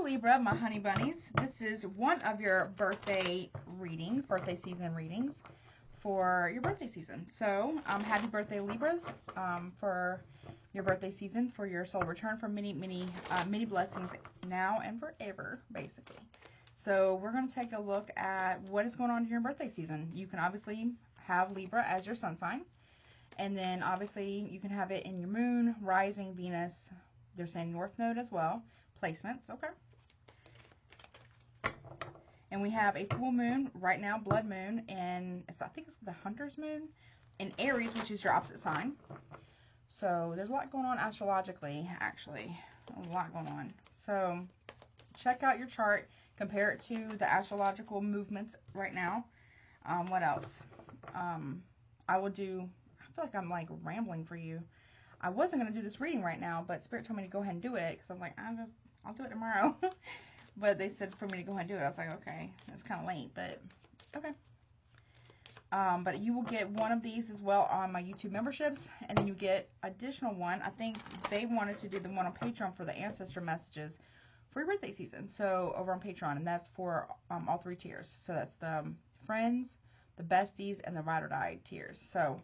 Libra, my honey bunnies. This is one of your birthday readings, birthday season readings for your birthday season. So, happy birthday, Libras, for your birthday season, for your soul return, for many, many blessings now and forever, basically. So, we're going to take a look at what is going on in your birthday season. You can obviously have Libra as your sun sign. And then, obviously, you can have it in your moon, rising, Venus. They're saying North Node as well. Placements, okay. And we have a full moon right now, blood moon, and I think it's the Hunter's moon in Aries, which is your opposite sign. So there's a lot going on astrologically, actually. A lot going on. So check out your chart, compare it to the astrological movements right now. What else? I feel like I'm like rambling for you. I wasn't going to do this reading right now, but Spirit told me to go ahead and do it because I was like, I'll do it tomorrow. But they said for me to go ahead and do it. I was like, okay, it's kind of late, but okay. But you will get one of these as well on my YouTube memberships, and then you get additional one. I think they wanted to do the one on Patreon for the ancestor messages for your birthday season. So over on Patreon, and that's for all 3 tiers. So that's the friends, the besties, and the ride or die tiers. So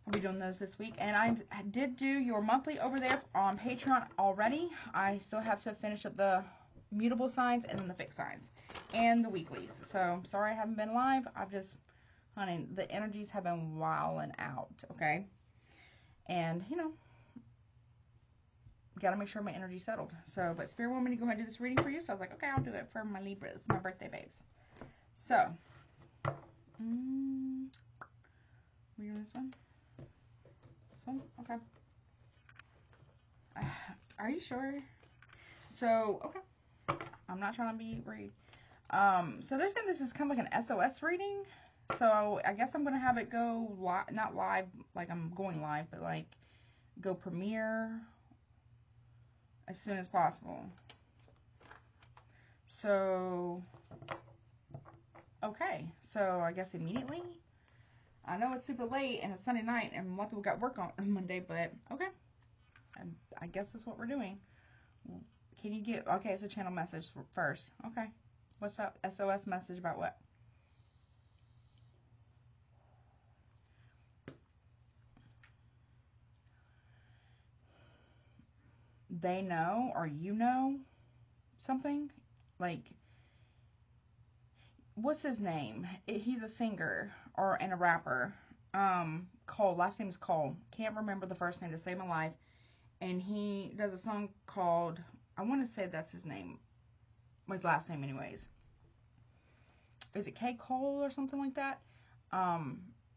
I'll be doing those this week. And I did do your monthly over there on Patreon already. I still have to finish up the mutable signs and then the fixed signs and the weeklies. So sorry I haven't been live. I've just, honey, the energies have been wilding out, okay? And, you know, got to make sure my energy's settled. So, but Spirit wanted me to go ahead and do this reading for you. So I was like, okay, I'll do it for my Libras, my birthday babes. So, we doing this one? This one? Okay. Are you sure? So, okay. I'm not trying to be rude. So they're saying this is kind of like an S.O.S. reading. So I guess I'm going to have it go not live, like I'm going live, but like go premiere as soon as possible. So, okay. So I guess immediately. I know it's super late and it's Sunday night and a lot of people got work on Monday, but okay. And I guess that's what we're doing. Can you get, okay, it's a channel message first. Okay. What's up? S.O.S. message about what? They know, or you know something? Like, what's his name? He's a singer and a rapper. Cole, last name is Cole. Can't remember the first name to save my life. And he does a song called, I want to say that's his name. His last name anyways. Is it K. Cole or something like that?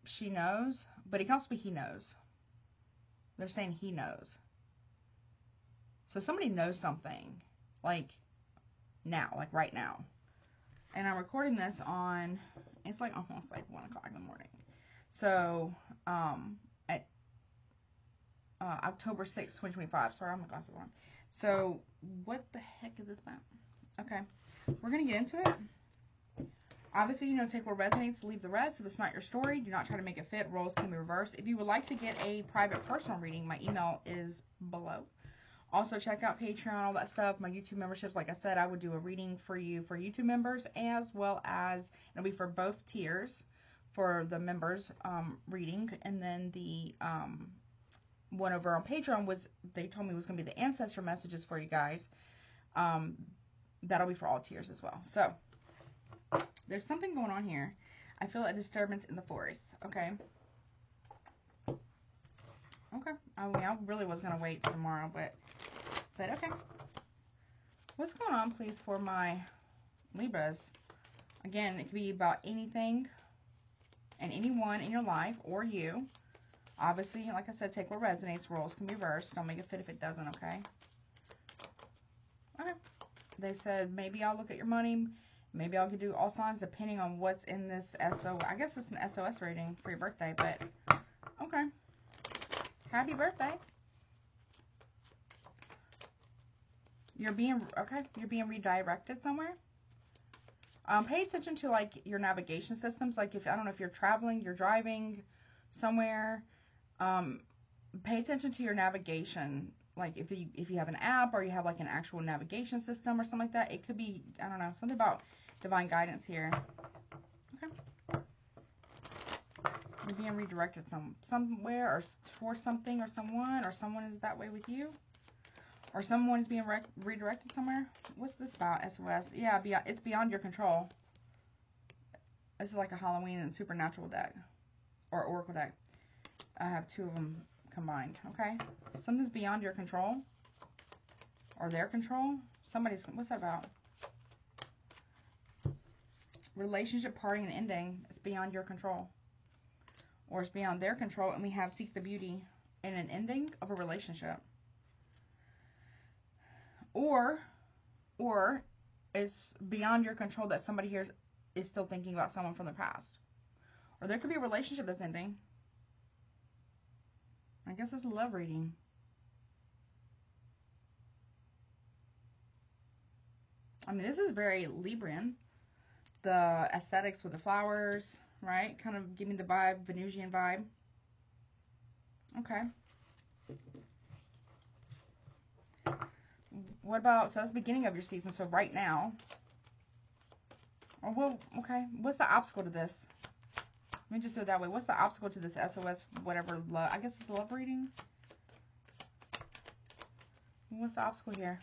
She knows, but it can also be he knows. They're saying he knows. So somebody knows something, like now, like right now. And I'm recording this on, it's like almost like 1 o'clock in the morning. So, at October 6th, 2025. Sorry, I have my glasses on. So, what the heck is this about? Okay, we're going to get into it. Obviously, you know, take what resonates, leave the rest. If it's not your story, do not try to make it fit. Roles can be reversed. If you would like to get a private personal reading, my email is below. Also, check out Patreon, all that stuff. My YouTube memberships, like I said, I would do a reading for you for YouTube members, as well as, it'll be for both tiers for the members reading. And then the one over on Patreon was, they told me was going to be the ancestor messages for you guys. That'll be for all tiers as well. So, there's something going on here. I feel a disturbance in the forest. Okay. Okay. I mean, I really was going to wait till tomorrow, but okay. What's going on, please, for my Libras? Again, it could be about anything and anyone in your life or you. Obviously, like I said, take what resonates. Roles can be reversed. Don't make it fit if it doesn't, okay? Okay. They said, maybe I'll look at your money. Maybe I'll do all signs depending on what's in this S.O.S. I guess it's an S.O.S. rating for your birthday, but okay. Happy birthday. You're being redirected somewhere. Pay attention to like your navigation systems. Like if, I don't know if you're traveling, you're driving somewhere, pay attention to your navigation like if you have an app or you have like an actual navigation system or something like that. It could be, I don't know, something about divine guidance here. Okay. You're being redirected somewhere or for something or someone is that way with you. Or someone is being redirected somewhere. What's this about, S.O.S? Yeah, it's beyond your control. This is like a Halloween and supernatural deck. Or oracle deck. I have two of them combined, okay? Something's beyond your control. Or their control. What's that about? Relationship parting and ending. It's beyond your control. Or it's beyond their control. And we have seeks the beauty in an ending of a relationship. Or it's beyond your control that somebody here is still thinking about someone from the past. Or there could be a relationship that's ending. I guess it's a love reading. I mean, this is very Librian. The aesthetics with the flowers, right? Kind of giving the vibe, Venusian vibe. Okay. What about, so that's the beginning of your season, so right now. Oh, well, okay. What's the obstacle to this? Let me just do it that way. What's the obstacle to this S.O.S, whatever, love? I guess it's love reading. What's the obstacle here?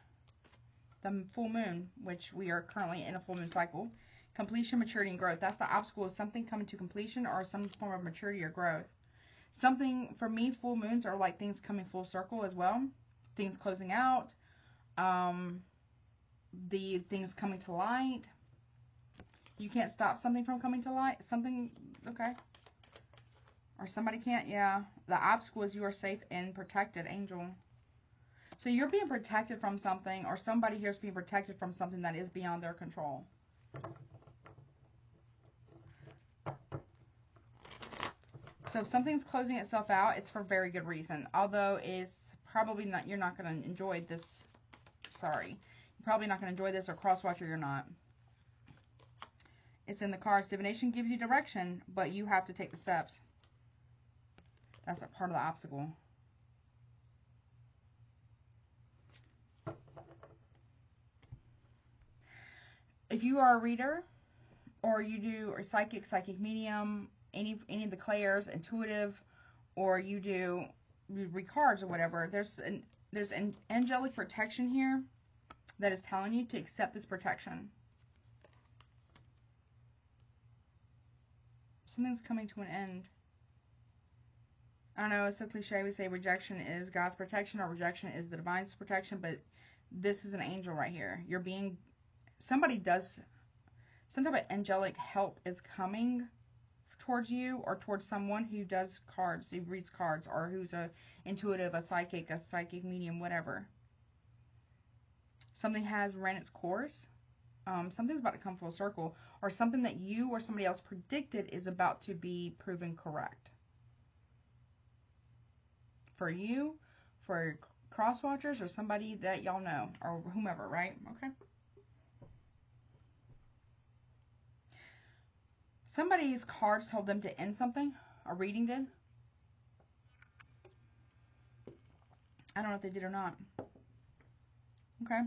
The full moon, which we are currently in a full moon cycle. Completion, maturity, and growth. That's the obstacle of something coming to completion or some form of maturity or growth. Something, for me, full moons are like things coming full circle as well. Things closing out. The things coming to light. You can't stop something from coming to light. Something, okay. Or somebody can't, yeah. The obstacle is you are safe and protected, angel. So you're being protected from something, or somebody here is being protected from something that is beyond their control. So if something's closing itself out, it's for very good reason. Although it's probably not, you're not going to enjoy this. Sorry. You're probably not going to enjoy this, or crosswatcher you're not. It's in the cards. Divination gives you direction, but you have to take the steps. That's a part of the obstacle. If you are a reader, or you do a psychic medium, any of the clairs, intuitive, or you read cards or whatever, there's an angelic protection here that is telling you to accept this protection. Something's coming to an end. I don't know, it's so cliche. We say rejection is God's protection or rejection is the divine's protection, but this is an angel right here. You're being, some type of angelic help is coming towards you or towards someone who does cards, who reads cards, or who's a intuitive, a psychic medium, whatever. Something has ran its course. Something's about to come full circle, or something that you or somebody else predicted is about to be proven correct. For you, for cross watchers, or somebody that y'all know, or whomever, right? Okay. Somebody's cards told them to end something. A reading did. I don't know if they did or not. Okay.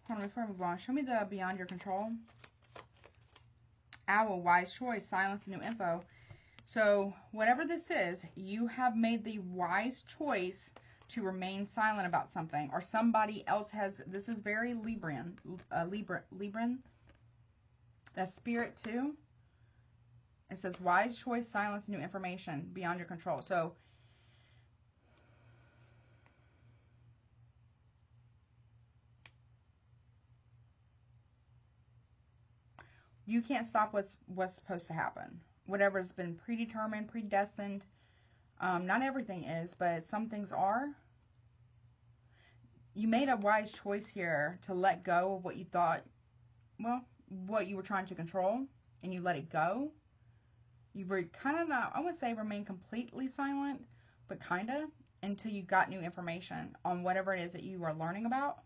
Hold on, before I move on, show me the beyond your control. Owl, wise choice, silence, and new info. So, whatever this is, you have made the wise choice to remain silent about something, or somebody else has. This is very Libran. Libran. That's spirit too. It says wise choice, silence, new information beyond your control. So, you can't stop what's supposed to happen. Whatever's been predetermined, predestined. Not everything is, but some things are. You made a wise choice here to let go of what you thought, well, what you were trying to control, and you let it go. You were kind of not, I would say remain completely silent, but kind of, until you got new information on whatever it is that you are learning about,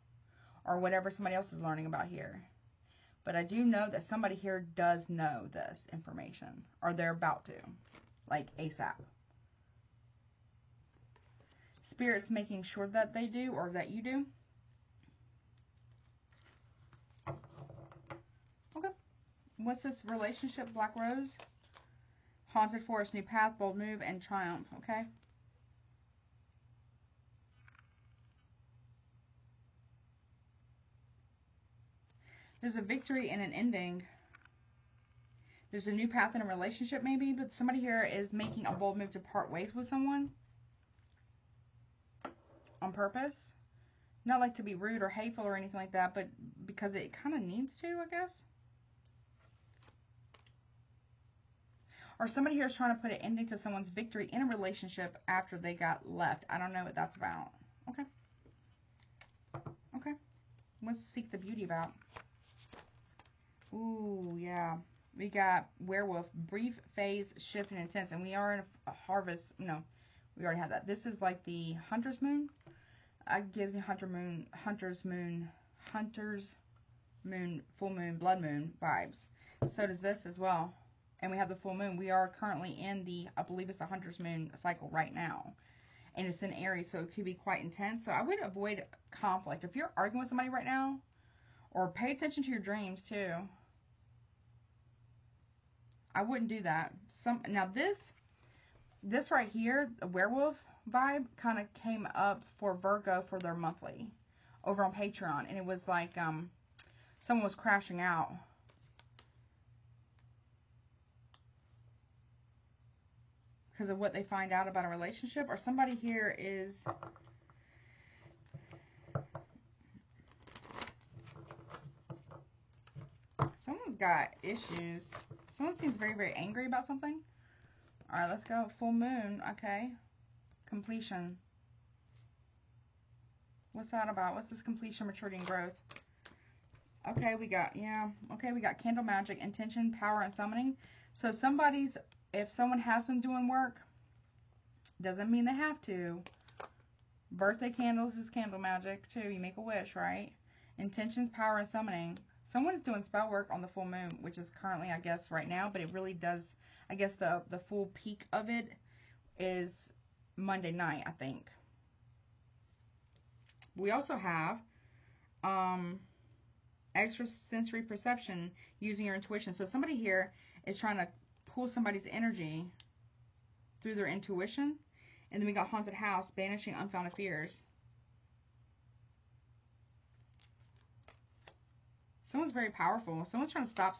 or whatever somebody else is learning about here. But I do know that somebody here does know this information, or they're about to, like ASAP. Spirit's making sure that they do, or that you do. Okay. What's this relationship? Black Rose. Haunted Forest, New Path, Bold Move, and Triumph. Okay. There's a victory and an ending. There's a new path in a relationship maybe, but somebody here is making a bold move to part ways with someone. On purpose. Not like to be rude or hateful or anything like that, but because it kind of needs to, I guess. Or somebody here is trying to put an ending to someone's victory in a relationship after they got left. I don't know what that's about. Okay. Okay. What's Seek the Beauty about? Ooh, yeah. We got Werewolf, brief phase, shift, and intense. And we are in a harvest. No, we already had that. This is like the Hunter's Moon. It gives me Hunter's Moon, full moon, blood moon vibes. So does this as well. And we have the full moon. We are currently in the, I believe it's the Hunter's Moon cycle right now. And it's in Aries, so it could be quite intense. So I would avoid conflict. If you're arguing with somebody right now, or pay attention to your dreams too. I wouldn't do that. Now this right here, the werewolf vibe, kind of came up for Virgo for their monthly over on Patreon, and it was like someone was crashing out. Because of what they find out about a relationship, or somebody here is someone's got issues. Someone seems very, very angry about something. All right, let's go. Full moon. Okay. Completion. What's that about? What's this completion, maturity, and growth? Okay, we got, yeah. Okay, we got candle magic, intention, power, and summoning. So if someone has been doing work, doesn't mean they have to. Birthday candles is candle magic too. You make a wish, right? Intentions, power, and summoning. Someone's doing spell work on the full moon, which is currently, I guess, right now, but it really does, I guess the full peak of it is Monday night, I think. We also have extrasensory perception, using your intuition. So somebody here is trying to pull somebody's energy through their intuition. And then we got haunted house, banishing unfounded fears. Someone's very powerful. Someone's trying to stop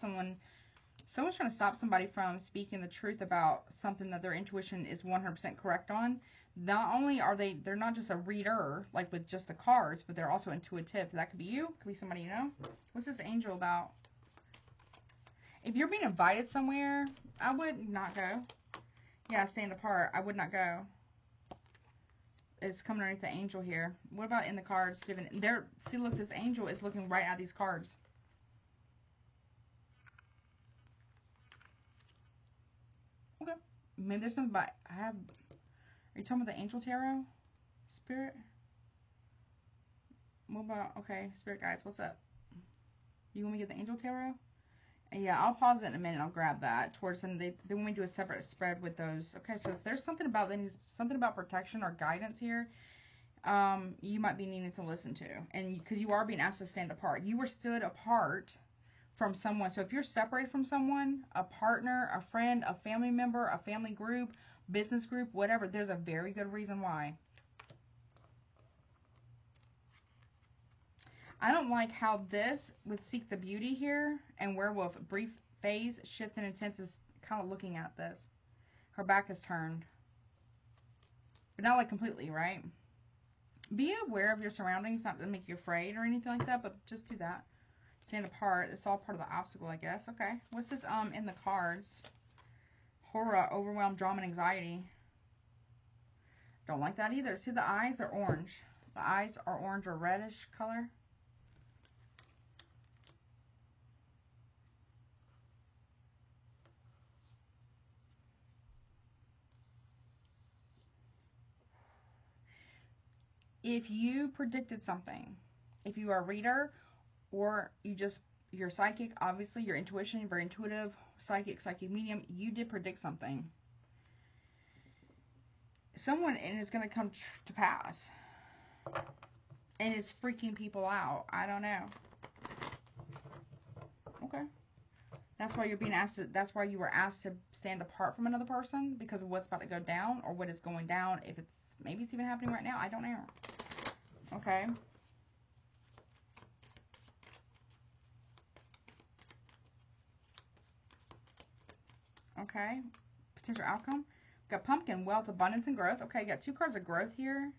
somebody from speaking the truth about something that their intuition is 100% correct on. Not only are they're not just a reader, like with just the cards, but they're also intuitive. So that could be you, could be somebody you know. What's this angel about? If you're being invited somewhere, I would not go. Yeah, stand apart. I would not go. It's coming underneath the angel here. What about in the cards, Steven? See, look, this angel is looking right at these cards. Okay. Maybe there's something about, are you talking about the angel tarot? Spirit? What about, okay, spirit guides, what's up? You want me to get the angel tarot? Yeah, I'll pause it in a minute. I'll grab that towards them. Then when we do a separate spread with those. Okay, so if there's something about protection or guidance here, you might be needing to listen to, and because you are being asked to stand apart. You were stood apart from someone. So if you're separated from someone, a partner, a friend, a family member, a family group, business group, whatever, there's a very good reason why. I don't like how this would Seek the Beauty here and Werewolf, brief phase, shift, and intense is kind of looking at this. Her back is turned. But not like completely, right? Be aware of your surroundings, not to make you afraid or anything like that, but just do that. Stand apart. It's all part of the obstacle, I guess. Okay. What's this in the cards? Horror, overwhelm, drama, and anxiety. Don't like that either. See, the eyes are orange. The eyes are orange or reddish color. If you predicted something, if you are a reader or you're psychic, obviously your intuition, you're very intuitive, psychic medium, you did predict something. someone, and it's going to come to pass. And it's freaking people out. I don't know. Okay. That's why you're being asked to, that's why you were asked to stand apart from another person, because of what's about to go down, or what is going down. If it's, maybe it's even happening right now. I don't know. Okay. Okay. Potential outcome. We got pumpkin, wealth, abundance, and growth. Okay, you got 2 cards of growth here.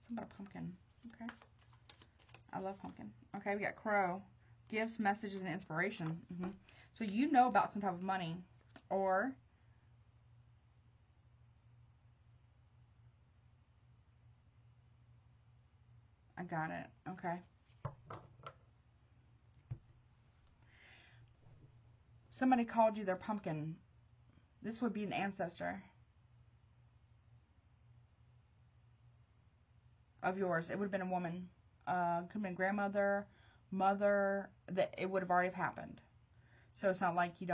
Something about a pumpkin. Okay. I love pumpkin. Okay, we got crow. Gifts, messages, and inspiration. So you know about some type of money. Or I got it. Okay. Somebody called you their pumpkin. This would be an ancestor of yours. It would have been a woman. Could have been grandmother, mother. That it would have already happened. So it's not like you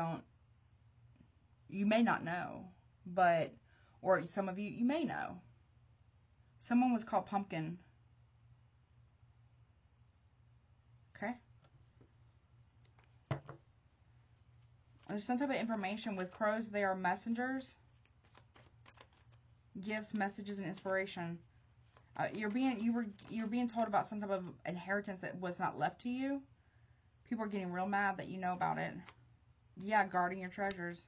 may not know, but, or some of you may know. Someone was called pumpkin. Okay. There's some type of information with crows. They are messengers. Gifts, messages, and inspiration. You're being told about some type of inheritance that was not left to you. People are getting real mad that you know about it. Yeah, guarding your treasures.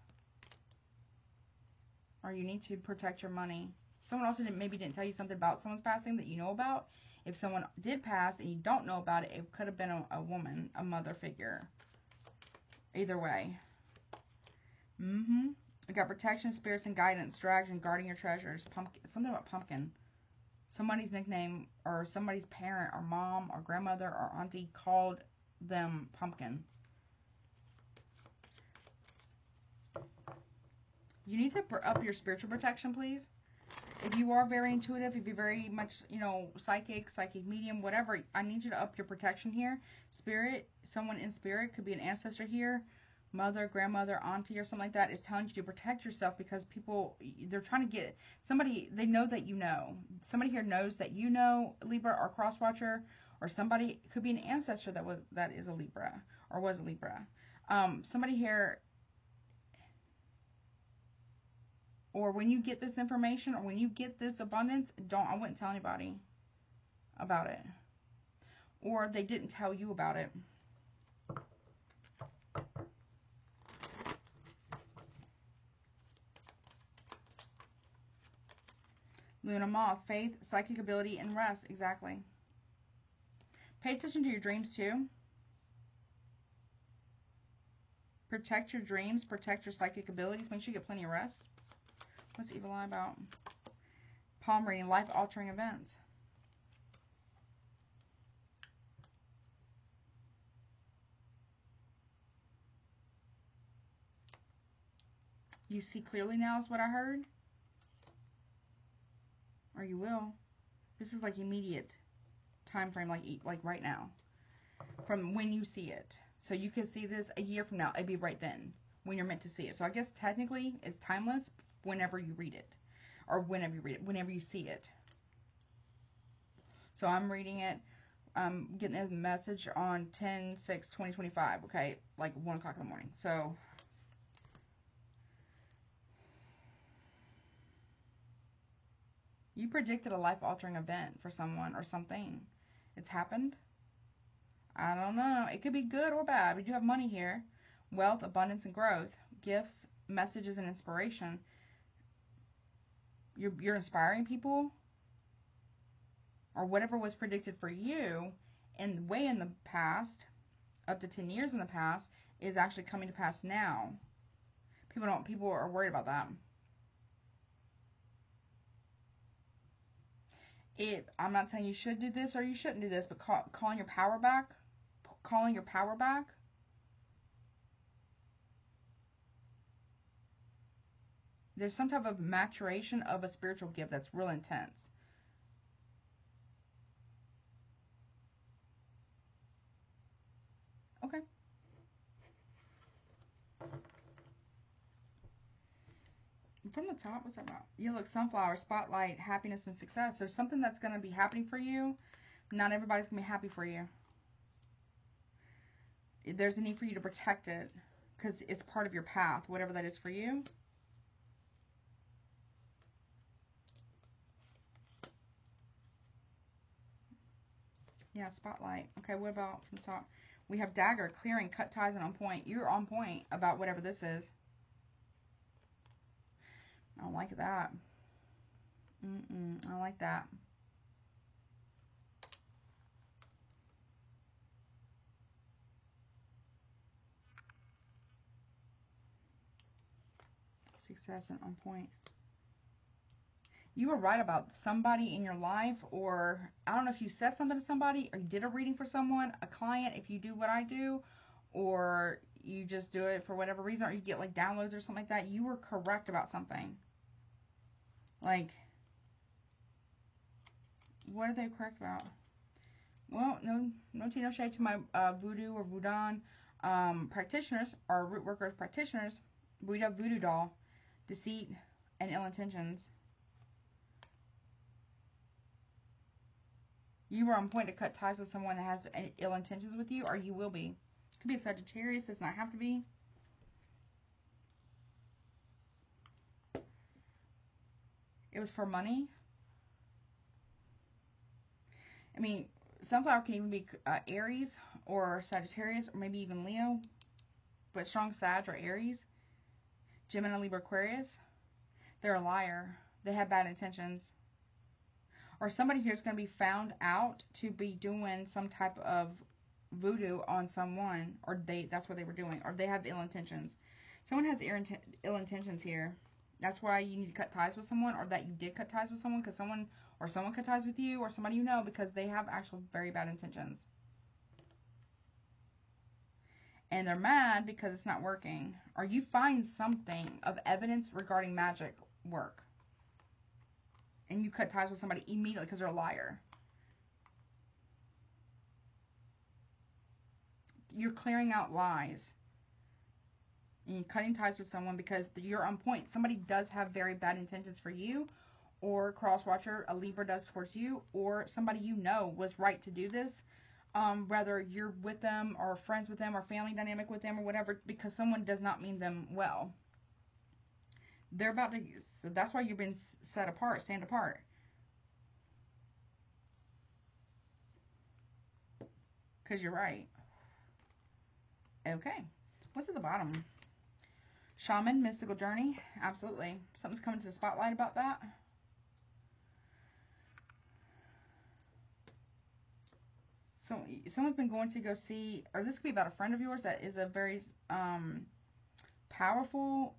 Or you need to protect your money. Someone also maybe didn't tell you something about someone's passing that you know about. If someone did pass and you don't know about it, it could have been a woman, a mother figure. Either way. We got protection, spirits, and guidance, dragon, guarding your treasures. Pumpkin, something about pumpkin. Somebody's nickname, or somebody's parent, or mom, or grandmother, or auntie called them pumpkin. You need to up your spiritual protection, please. If you are very intuitive, if you're very much, psychic medium, whatever, I need you to up your protection here. Spirit, someone in spirit, could be an ancestor here, mother, grandmother, auntie, or something like that, is telling you to protect yourself, because people, they're trying to get somebody, they know that you know. Somebody here knows that you know, Libra or cross watcher, or somebody could be an ancestor that is a Libra or was a Libra. Somebody here, or when you get this information, or when you get this abundance, I wouldn't tell anybody about it. Or they didn't tell you about it. Luna Moth, faith, psychic ability, and rest. Exactly. Pay attention to your dreams too. Protect your dreams, protect your psychic abilities. Make sure you get plenty of rest. What's evil eye about? Palm reading, life-altering events. You see clearly now is what I heard? Or you will. This is like immediate time frame, like right now. From when you see it. So you could see this a year from now. It'd be right then when you're meant to see it. So I guess technically it's timeless whenever you read it. Or whenever you read it. Whenever you see it. So I'm reading it. I'm getting a message on 10/6/2025. Okay. Like 1 o'clock in the morning. So you predicted a life-altering event for someone or something. It's happened. I don't know. It could be good or bad. We do have money here. Wealth, abundance, and growth. Gifts, messages, and inspiration. You're inspiring people. Or whatever was predicted for you way in the past, up to 10 years in the past, is actually coming to pass now. People are worried about that. I'm not saying you should do this or you shouldn't do this, but calling your power back, there's some type of maturation of a spiritual gift that's real intense. Okay. From the top, what's that about? You look sunflower, spotlight, happiness, and success. There's something that's going to be happening for you. Not everybody's going to be happy for you. There's a need for you to protect it because it's part of your path, whatever that is for you. Yeah, spotlight. Okay, what about from the top? We have dagger, clearing, cut ties, and on point. You're on point about whatever this is. I don't like that. I don't like that. Success and on point. You were right about somebody in your life, or I don't know if you said something to somebody, or you did a reading for someone, a client, if you do what I do, or you just do it for whatever reason, or you get like downloads or something like that. You were correct about something. Like, what are they correct about? Well, no tea, no shade to my voodoo or voodoo practitioners, or root workers practitioners. We have voodoo doll, deceit, and ill intentions. You were on point to cut ties with someone that has ill intentions with you, or you will be. It could be a Sagittarius, does not have to be. It was for money. I mean, sunflower can even be Aries or Sagittarius, or maybe even Leo. But strong Sag or Aries. Gemini, Libra, Aquarius. They're a liar. They have bad intentions. Or somebody here is going to be found out to be doing some type of voodoo on someone, or that's what they were doing, or they have ill intentions. Someone has ill intentions here. That's why you need to cut ties with someone, or that you did cut ties with someone, because someone cut ties with you, or somebody you know, because they have actual very bad intentions. And they're mad because it's not working. Or you find something of evidence regarding magic work, and you cut ties with somebody immediately because they're a liar. You're clearing out lies. And you're cutting ties with someone because you're on point. Somebody does have very bad intentions for you, or cross-watcher, a Libra does towards you, or somebody you know was right to do this. Whether you're with them, or friends with them, or family dynamic with them, or whatever, because someone does not mean them well. They're about to, so that's why you've been set apart, stand apart. Because you're right. Okay. What's at the bottom? Shaman, mystical journey. Absolutely. Something's coming to the spotlight about that. So someone's been going to go see, or this could be about a friend of yours that is a very powerful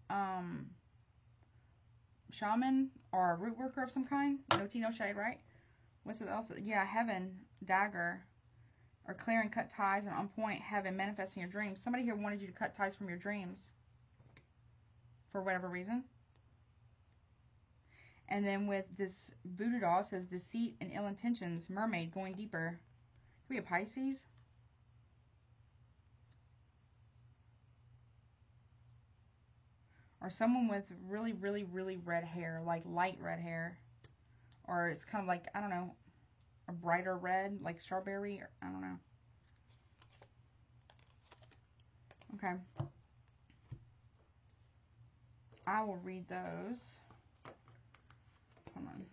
shaman or a root worker of some kind. No tea, no shade, right? What's it else? Yeah, heaven, dagger, or clear and cut ties, and on point, heaven, manifesting your dreams. Somebody here wanted you to cut ties from your dreams for whatever reason. And then with this voodoo doll, it says deceit and ill intentions, mermaid, going deeper. Could be a Pisces. Or someone with really, really, really red hair, like light red hair. Or it's kind of like, I don't know, a brighter red, like strawberry, or I don't know. Okay. I will read those. Hold on.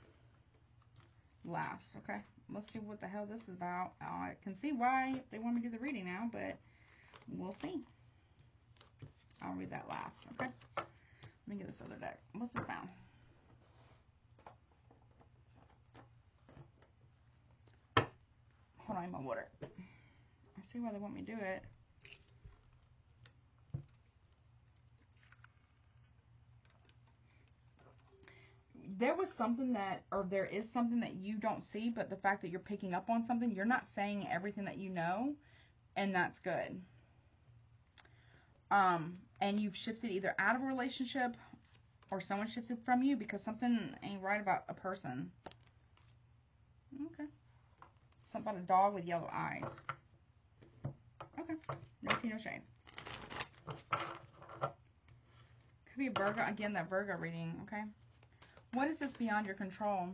Last, okay. Let's see what the hell this is about. I can see why they want me to do the reading now, but we'll see. I'll read that last, okay? Let me get this other deck. What's this about? Hold on, my water. I see why they want me to do it. There was something that, or there is something that you don't see, but the fact that you're picking up on something, you're not saying everything that you know, and that's good. And you've shifted either out of a relationship or someone shifted from you because something ain't right about a person. Okay. Something about a dog with yellow eyes. Okay. No tea, no shade. Could be a Virgo. Again, that Virgo reading, okay? What is this beyond your control?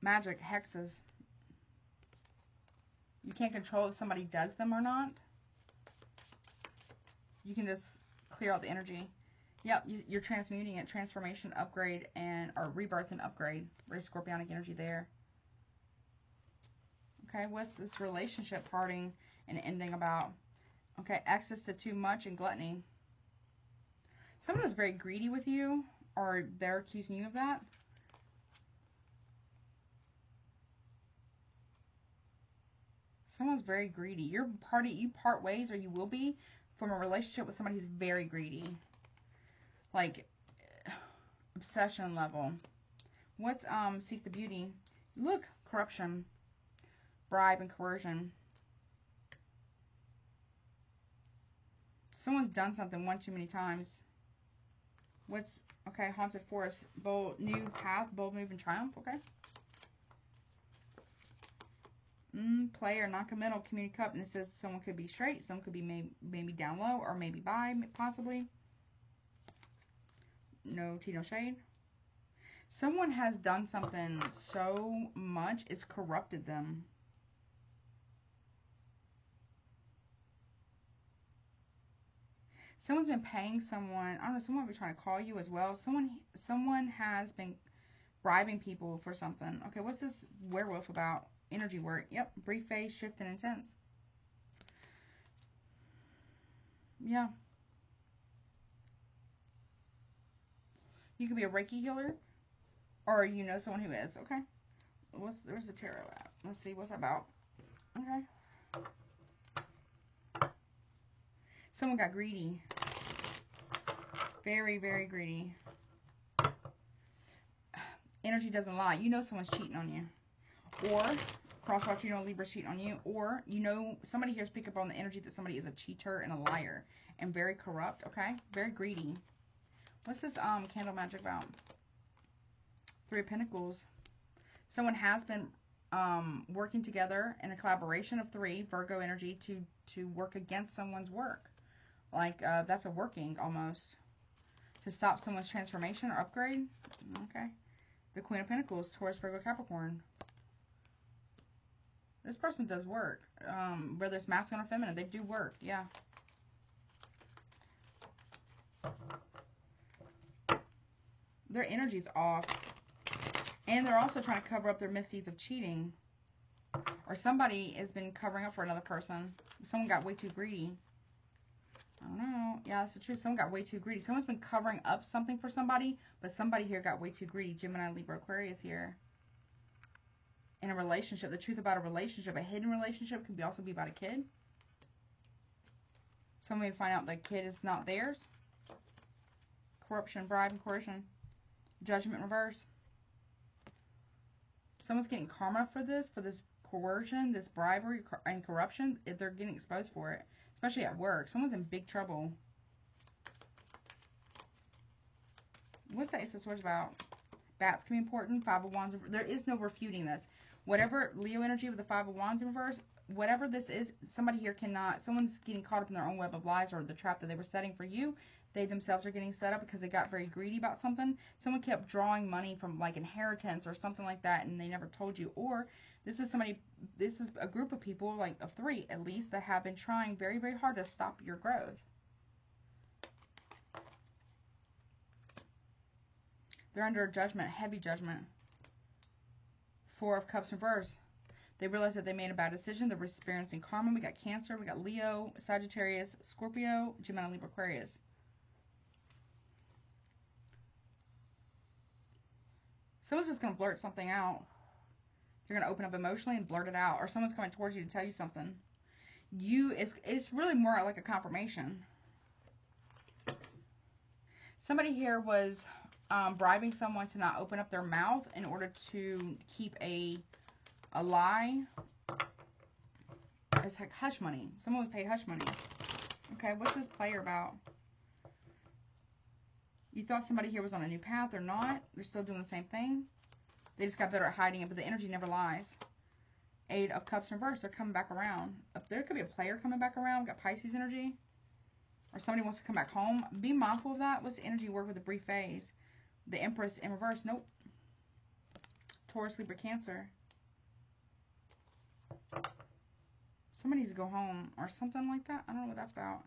Magic, hexes. You can't control if somebody does them or not. You can just clear out the energy. Yep, you're transmuting it. Transformation, upgrade, or rebirth and upgrade. Very scorpionic energy there. Okay, what's this relationship parting and ending about? Okay, access to too much and gluttony. Someone is very greedy with you, or they're accusing you of that. Someone's very greedy. You part ways, or you will be, from a relationship with somebody who's very greedy. Like, obsession level. What's seek the beauty? Look, corruption, bribe, and coercion. Someone's done something one too many times. What's, okay, haunted forest, bold, new path, bold move, and triumph, okay? Play or non-committal, community cup, and it says someone could be straight, some could be maybe down low, or maybe bi, possibly. No tea, no shade. Someone has done something so much, it's corrupted them. Someone's been paying someone, I don't know, someone will be trying to call you as well. Someone has been bribing people for something. Okay, what's this werewolf about? Energy work. Yep, brief phase, shift, and intense. Yeah. You could be a Reiki healer, or you know someone who is. Okay. Where's the tarot at? Let's see, what's that about? Okay. Someone got greedy. Very, very greedy. Energy doesn't lie. You know someone's cheating on you. Or, crosswatch, you know Libra's cheating on you. Or, you know, somebody here's pick up on the energy that somebody is a cheater and a liar. And very corrupt, okay? Very greedy. What's this candle magic about? Three of Pentacles. Someone has been working together in a collaboration of three, Virgo energy, to work against someone's work. Like, that's a working, almost. To stop someone's transformation or upgrade. Okay. The Queen of Pentacles, Taurus, Virgo, Capricorn. This person does work. Whether it's masculine or feminine, they do work. Yeah. Their energy's off. And they're also trying to cover up their misdeeds of cheating. Or somebody has been covering up for another person. Someone got way too greedy. I don't know. Yeah, that's the truth. Someone got way too greedy. Someone's been covering up something for somebody, but somebody here got way too greedy. Gemini, Libra, Aquarius here. In a relationship, the truth about a relationship, a hidden relationship, can also be about a kid. Somebody find out the kid is not theirs. Corruption, bribe, and coercion. Judgment reverse. Someone's getting karma for this coercion, this bribery, and corruption. They're getting exposed for it, especially at work. Someone's in big trouble. What's that Ace of Swords about? Bats can be important. Five of Wands. There is no refuting this. Whatever Leo energy with the Five of Wands in reverse, whatever this is, somebody here cannot, someone's getting caught up in their own web of lies or the trap that they were setting for you. They themselves are getting set up because they got very greedy about something. Someone kept drawing money from like inheritance or something like that and they never told you. Or this is a group of people, like of three at least, that have been trying very, very hard to stop your growth. They're under judgment, heavy judgment. Four of Cups reverse. They realize that they made a bad decision. They're experiencing karma. We got Cancer. We got Leo, Sagittarius, Scorpio, Gemini, Libra, Aquarius. Someone's just going to blurt something out. They're going to open up emotionally and blurt it out. Or someone's coming towards you to tell you something. It's really more like a confirmation. Somebody here was bribing someone to not open up their mouth in order to keep a lie. It's like hush money. Someone was paid hush money. Okay, what's this player about? You thought somebody here was on a new path. They're not. They're still doing the same thing. They just got better at hiding it, but the energy never lies. Eight of Cups reverse. They're coming back around. There could be a player coming back around. We've got Pisces energy. Or somebody wants to come back home. Be mindful of that. What's the energy work with a brief phase? The Empress in reverse. Nope. Taurus, Libra, Cancer. Somebody needs to go home or something like that. I don't know what that's about.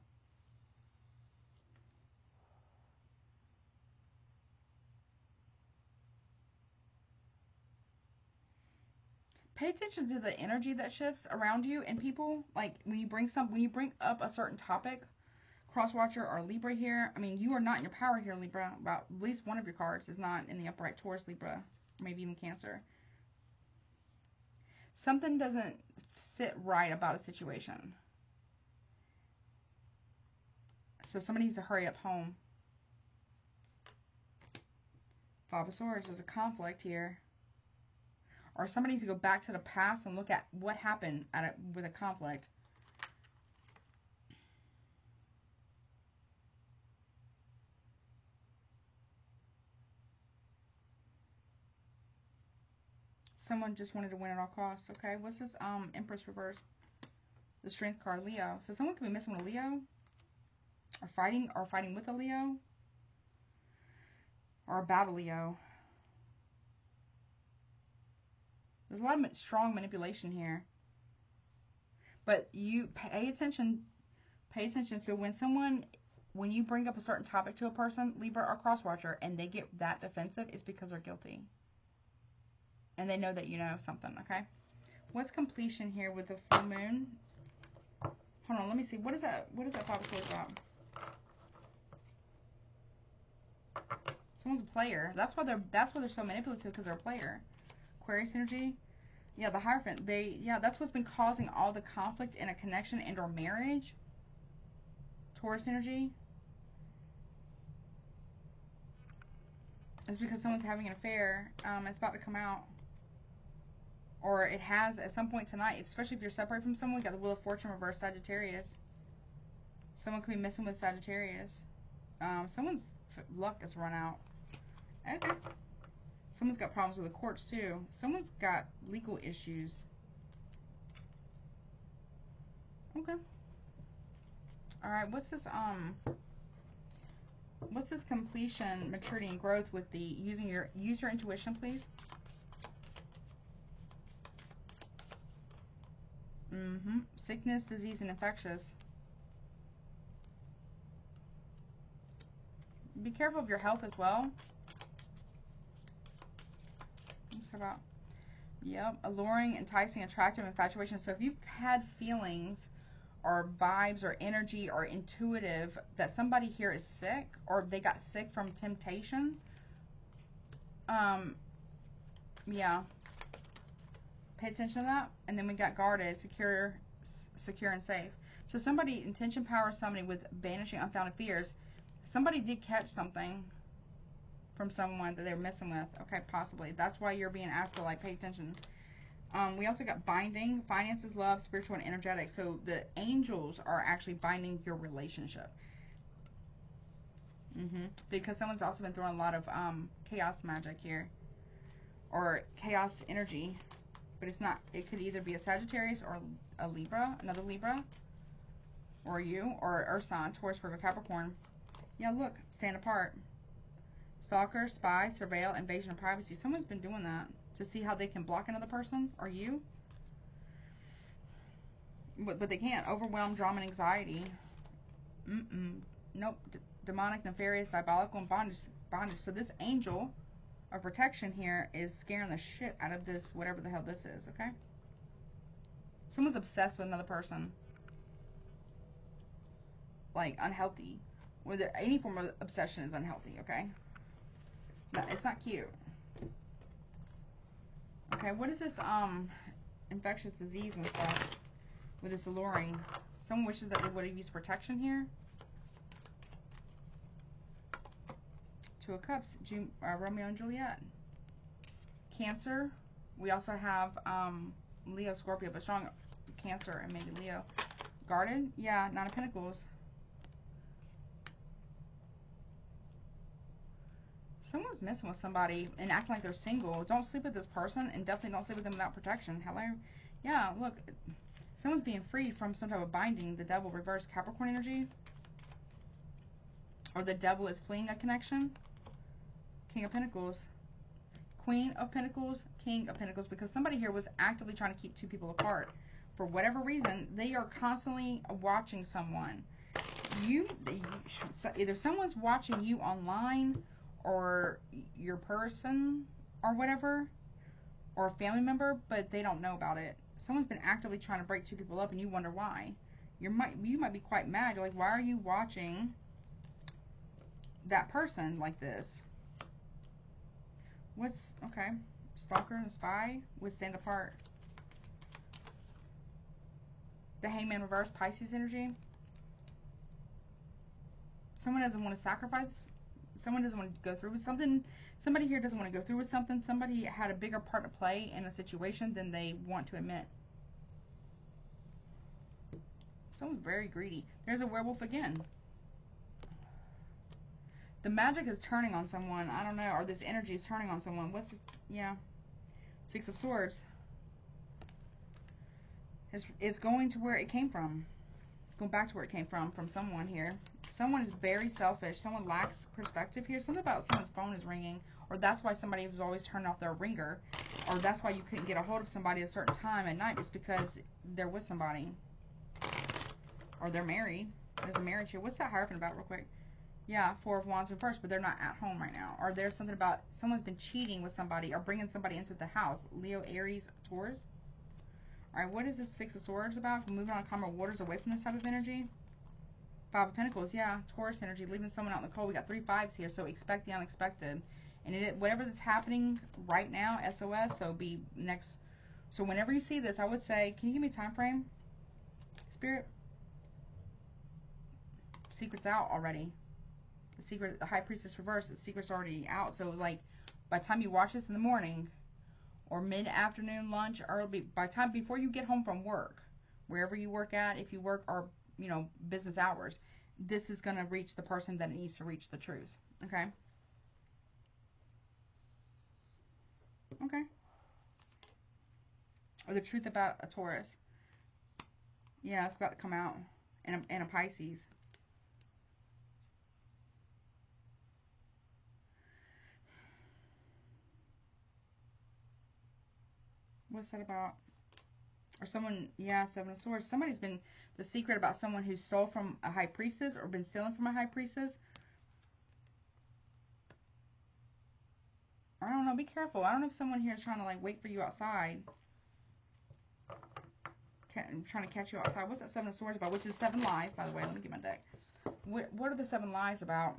Pay attention to the energy that shifts around you and people. Like when you bring up a certain topic, cross watcher or Libra here. I mean, you are not in your power here, Libra. About at least one of your cards is not in the upright. Taurus, Libra, maybe even Cancer. Something doesn't sit right about a situation. So somebody needs to hurry up home. Five of Swords, there's a conflict here. Or somebody needs to go back to the past and look at what happened with a conflict. Someone just wanted to win at all costs. Okay, what's this Empress reverse? The Strength card, Leo. So someone could be messing with a Leo. Or fighting with a Leo. Or about a Leo. There's a lot of strong manipulation here. But you pay attention. Pay attention. So when you bring up a certain topic to a person, Libra or crosswatcher, and they get that defensive, it's because they're guilty. And they know that you know something, okay? What's completion here with the full moon? Hold on, let me see. What is that Five of Swords about? Someone's a player. That's why they're so manipulative, because they're a player. Aquarius energy. Yeah, the Hierophant. That's what's been causing all the conflict in a connection and or marriage. Taurus energy. It's because someone's having an affair. It's about to come out. Or it has at some point tonight, especially if you're separated from someone. We got the Wheel of Fortune reverse, Sagittarius. Someone could be messing with Sagittarius. Someone's luck has run out. Okay. Someone's got problems with the courts too. Someone's got legal issues. Okay. Alright, what's this completion, maturity, and growth with the use your intuition, please? Sickness, disease, and infectious. Be careful of your health as well. What's about? Yep. Alluring, enticing, attractive, infatuation. So if you've had feelings or vibes or energy or intuitive that somebody here is sick or they got sick from temptation, yeah. Pay attention to that. And then we got guarded, secure and safe. So somebody, intention power somebody with banishing unfounded fears. Somebody did catch something from someone that they were messing with. Okay, possibly. That's why you're being asked to, like, pay attention. We also got binding, finances, love, spiritual, and energetic. So the angels are actually binding your relationship. Because someone's also been throwing a lot of chaos magic here. Or chaos energy. But it's not. It could either be a Sagittarius or a Libra, another Libra. Or you, or Earth sign, Taurus, Virgo, Capricorn. Yeah, look, stand apart. Stalker, spy, surveil, invasion of privacy. Someone's been doing that to see how they can block another person or you. But they can't. Overwhelm, drama, and anxiety. Nope. Demonic, nefarious, diabolical, and bondage. So this angel of protection here is scaring the shit out of this, whatever the hell this is, okay? Someone's obsessed with another person. Like, unhealthy. Whether any form of obsession is unhealthy, okay? No, it's not cute. Okay, what is this infectious disease and stuff with this alluring? Someone wishes that they would have used protection here. Two of Cups, Romeo and Juliet. Cancer. We also have Leo, Scorpio, but strong Cancer and maybe Leo. Guarded. Yeah, Nine of Pentacles. Someone's messing with somebody and acting like they're single. Don't sleep with this person, and definitely don't sleep with them without protection. Hello? Yeah, look, someone's being freed from some type of binding. The devil reverse Capricorn energy. Or the devil is fleeing a connection. King of Pentacles. Queen of Pentacles, King of Pentacles, because somebody here was actively trying to keep two people apart. For whatever reason, they are constantly watching someone. Either someone's watching you online, or your person, or whatever, or a family member, but they don't know about it. Someone's been actively trying to break two people up, and you wonder why. You might be quite mad. You're like, why are you watching that person like this? What's, okay, stalker and spy would stand apart. The Hangman reverse, Pisces energy. Someone doesn't want to sacrifice. Someone doesn't want to go through with something. Somebody here doesn't want to go through with something. Somebody had a bigger part to play in a situation than they want to admit. Someone's very greedy. There's a werewolf again. The magic is turning on someone. I don't know. Or this energy is turning on someone. What's this? Yeah. Six of Swords. It's going to where it came from. Going back to where it came from someone here. Someone is very selfish. Someone lacks perspective here. Something about someone's phone is ringing. Or that's why somebody was always turning off their ringer. Or that's why you couldn't get a hold of somebody at a certain time at night. It's because they're with somebody. Or they're married. There's a marriage here. What's that Hierophant about real quick? Yeah, Four of Wands reverse, but they're not at home right now. Or there's something about someone's been cheating with somebody or bringing somebody into the house. Leo, Aries, Taurus. Alright, what is this Six of Swords about? Moving on calmer waters away from this type of energy. Five of Pentacles, yeah, Taurus energy, leaving someone out in the cold. We got 3 5s here, so expect the unexpected. And whatever that's happening right now, S.O.S, so be next. So whenever you see this, I would say, can you give me a time frame? Spirit? Secret's out already. The secret, the High Priestess reverse, the secret's already out. So like, by the time you watch this in the morning, or mid-afternoon, lunch, or by time before you get home from work, wherever you work at, if you work, or business hours, this is going to reach the person that needs to reach the truth. Okay. Okay. Or the truth about a Taurus. Yeah, it's about to come out. And a Pisces. What's that about? Or someone, yeah, Seven of Swords. Somebody's been, the secret about someone who stole from a High Priestess or been stealing from a High Priestess. I don't know, be careful. I don't know if someone here is trying to like wait for you outside. I'm trying to catch you outside. What's that Seven of Swords about? Which is 7 lies, by the way. Let me get my deck. What are the 7 lies about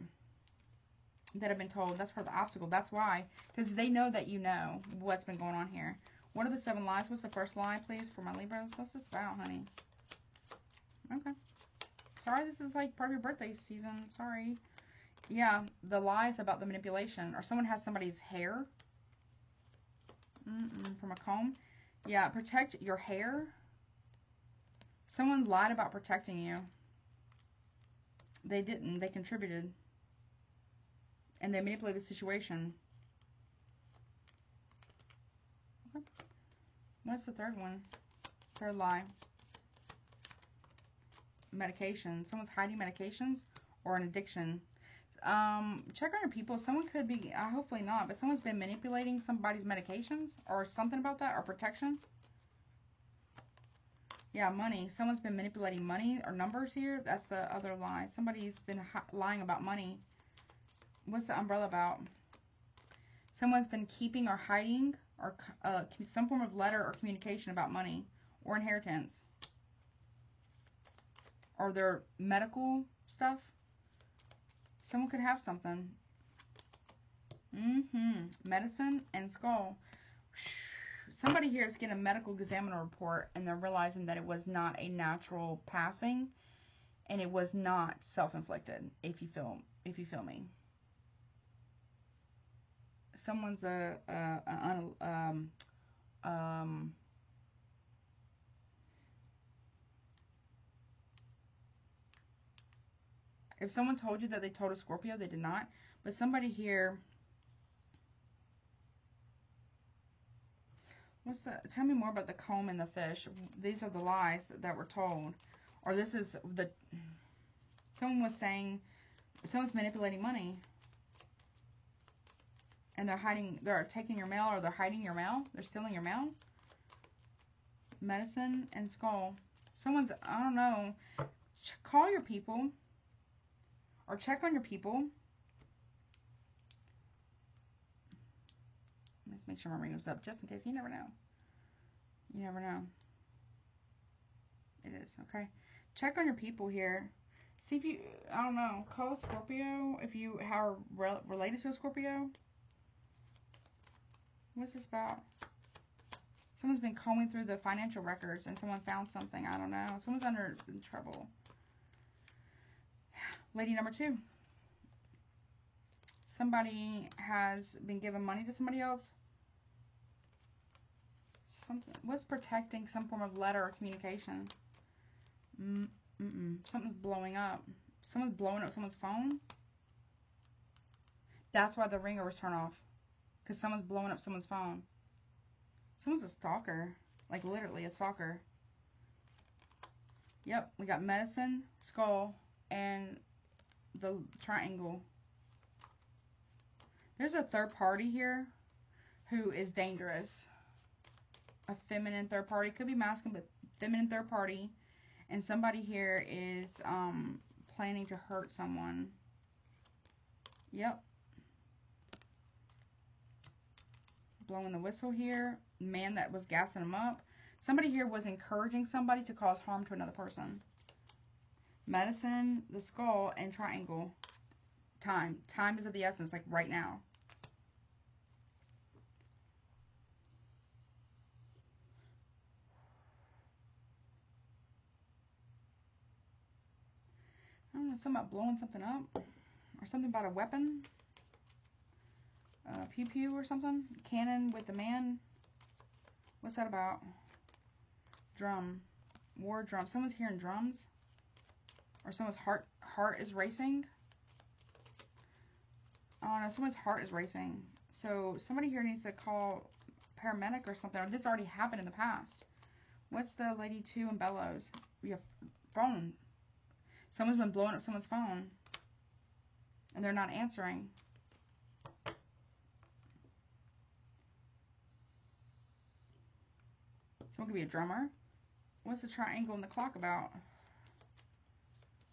that have been told? That's part of the obstacle. That's why. Because they know that you know what's been going on here. What are the 7 lies? What's the first lie, please, for my Libras? What's this about, honey? Okay. Sorry, this is like part of your birthday season. Sorry. Yeah, the lies about the manipulation. Or someone has somebody's hair. From a comb. Yeah, protect your hair. Someone lied about protecting you. They didn't. They contributed. And they manipulated the situation. Okay. What's the third one? Third lie. Medication. Someone's hiding medications or an addiction. Check on your people. Someone could be, hopefully not, but someone's been manipulating somebody's medications or something about that, or protection. Yeah, money. Someone's been manipulating money or numbers here. That's the other lie. Somebody's been lying about money. What's the umbrella about? Someone's been keeping or hiding or some form of letter or communication about money or inheritance. Or their medical stuff. Someone could have something. Medicine and skull. Somebody here is getting a medical examiner report and they're realizing that it was not a natural passing and it was not self-inflicted, if you feel me. Someone's if someone told you that they told a Scorpio, they did not. But somebody here, Tell me more about the comb and the fish. These are the lies that were told. Or this is someone was saying, someone's manipulating money. And they're taking your mail, or they're hiding your mail. They're stealing your mail. Medicine and skull. Someone's, I don't know. Call your people. Or check on your people. Let's make sure my ring was up, just in case. You never know. You never know. It is, okay. Check on your people here. See if you, I don't know, call Scorpio if you are related to a Scorpio. What's this about? Someone's been combing through the financial records and someone found something. I don't know. Someone's in trouble. Lady number 2. Somebody has been giving money to somebody else. Something was protecting some form of letter or communication. Something's blowing up. Someone's blowing up someone's phone. That's why the ringer was turned off. Because someone's blowing up someone's phone. Someone's a stalker. Like literally a stalker. Yep, we got medicine, skull, and the triangle. There's a third party here who is dangerous. A feminine third party. Could be masculine, but feminine third party. And somebody here is planning to hurt someone. Yep. Blowing the whistle here. Man that was gassing them up. Somebody here was encouraging somebody to cause harm to another person. Medicine, the skull, and triangle. Time. Time is of the essence, like right now. I don't know, something about blowing something up. Or something about a weapon. Pew pew or something. Cannon with the man. What's that about? Drum. War drum. Someone's hearing drums. Or someone's heart is racing. Oh no, someone's heart is racing. So somebody here needs to call paramedic or something. Or this already happened in the past. What's the lady 2 in bellows? We have phone. Someone's been blowing up someone's phone. And they're not answering. Someone could be a drummer. What's the triangle and the clock about?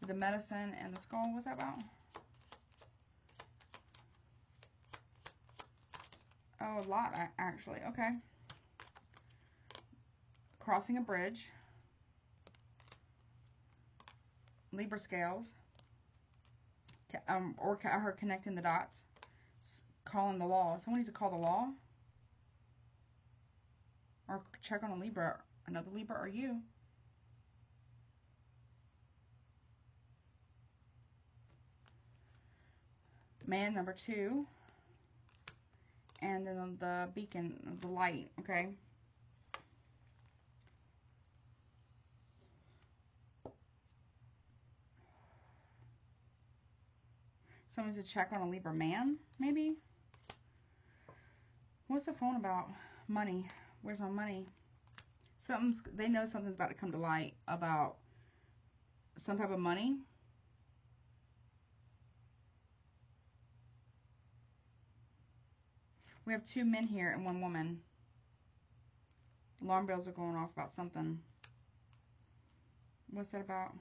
The medicine and the skull. What's that about? Oh, a lot, actually. Okay. Crossing a bridge. Libra scales. Or her connecting the dots. Calling the law. Someone needs to call the law. Or check on a Libra. Another Libra or you. Man number 2. And then the beacon, the light, okay? Someone's to check on a Libra man, maybe? What's the phone about? Money. Where's my money? They know something's about to come to light about some type of money. We have 2 men here and 1 woman. Alarm bells are going off about something. What's that about?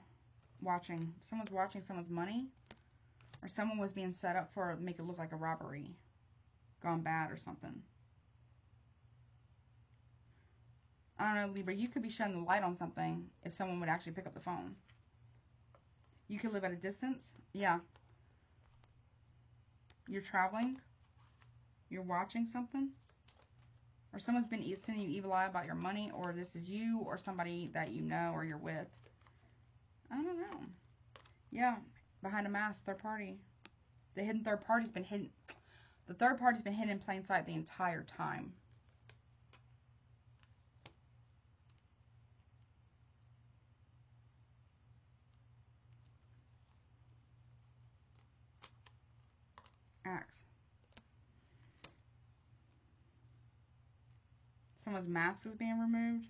Watching. Someone's watching someone's money. Or someone was being set up for make it look like a robbery. Gone bad or something. I don't know, Libra. You could be shining the light on something if someone would actually pick up the phone. You could live at a distance. Yeah. You're traveling. You're watching something. Or someone's been sending you evil eye about your money. Or this is you or somebody that you know or you're with. I don't know. Yeah. Behind a mask. Third party. The hidden third party's been hidden. The third party's been hidden in plain sight the entire time. Axe. someone's mask is being removed.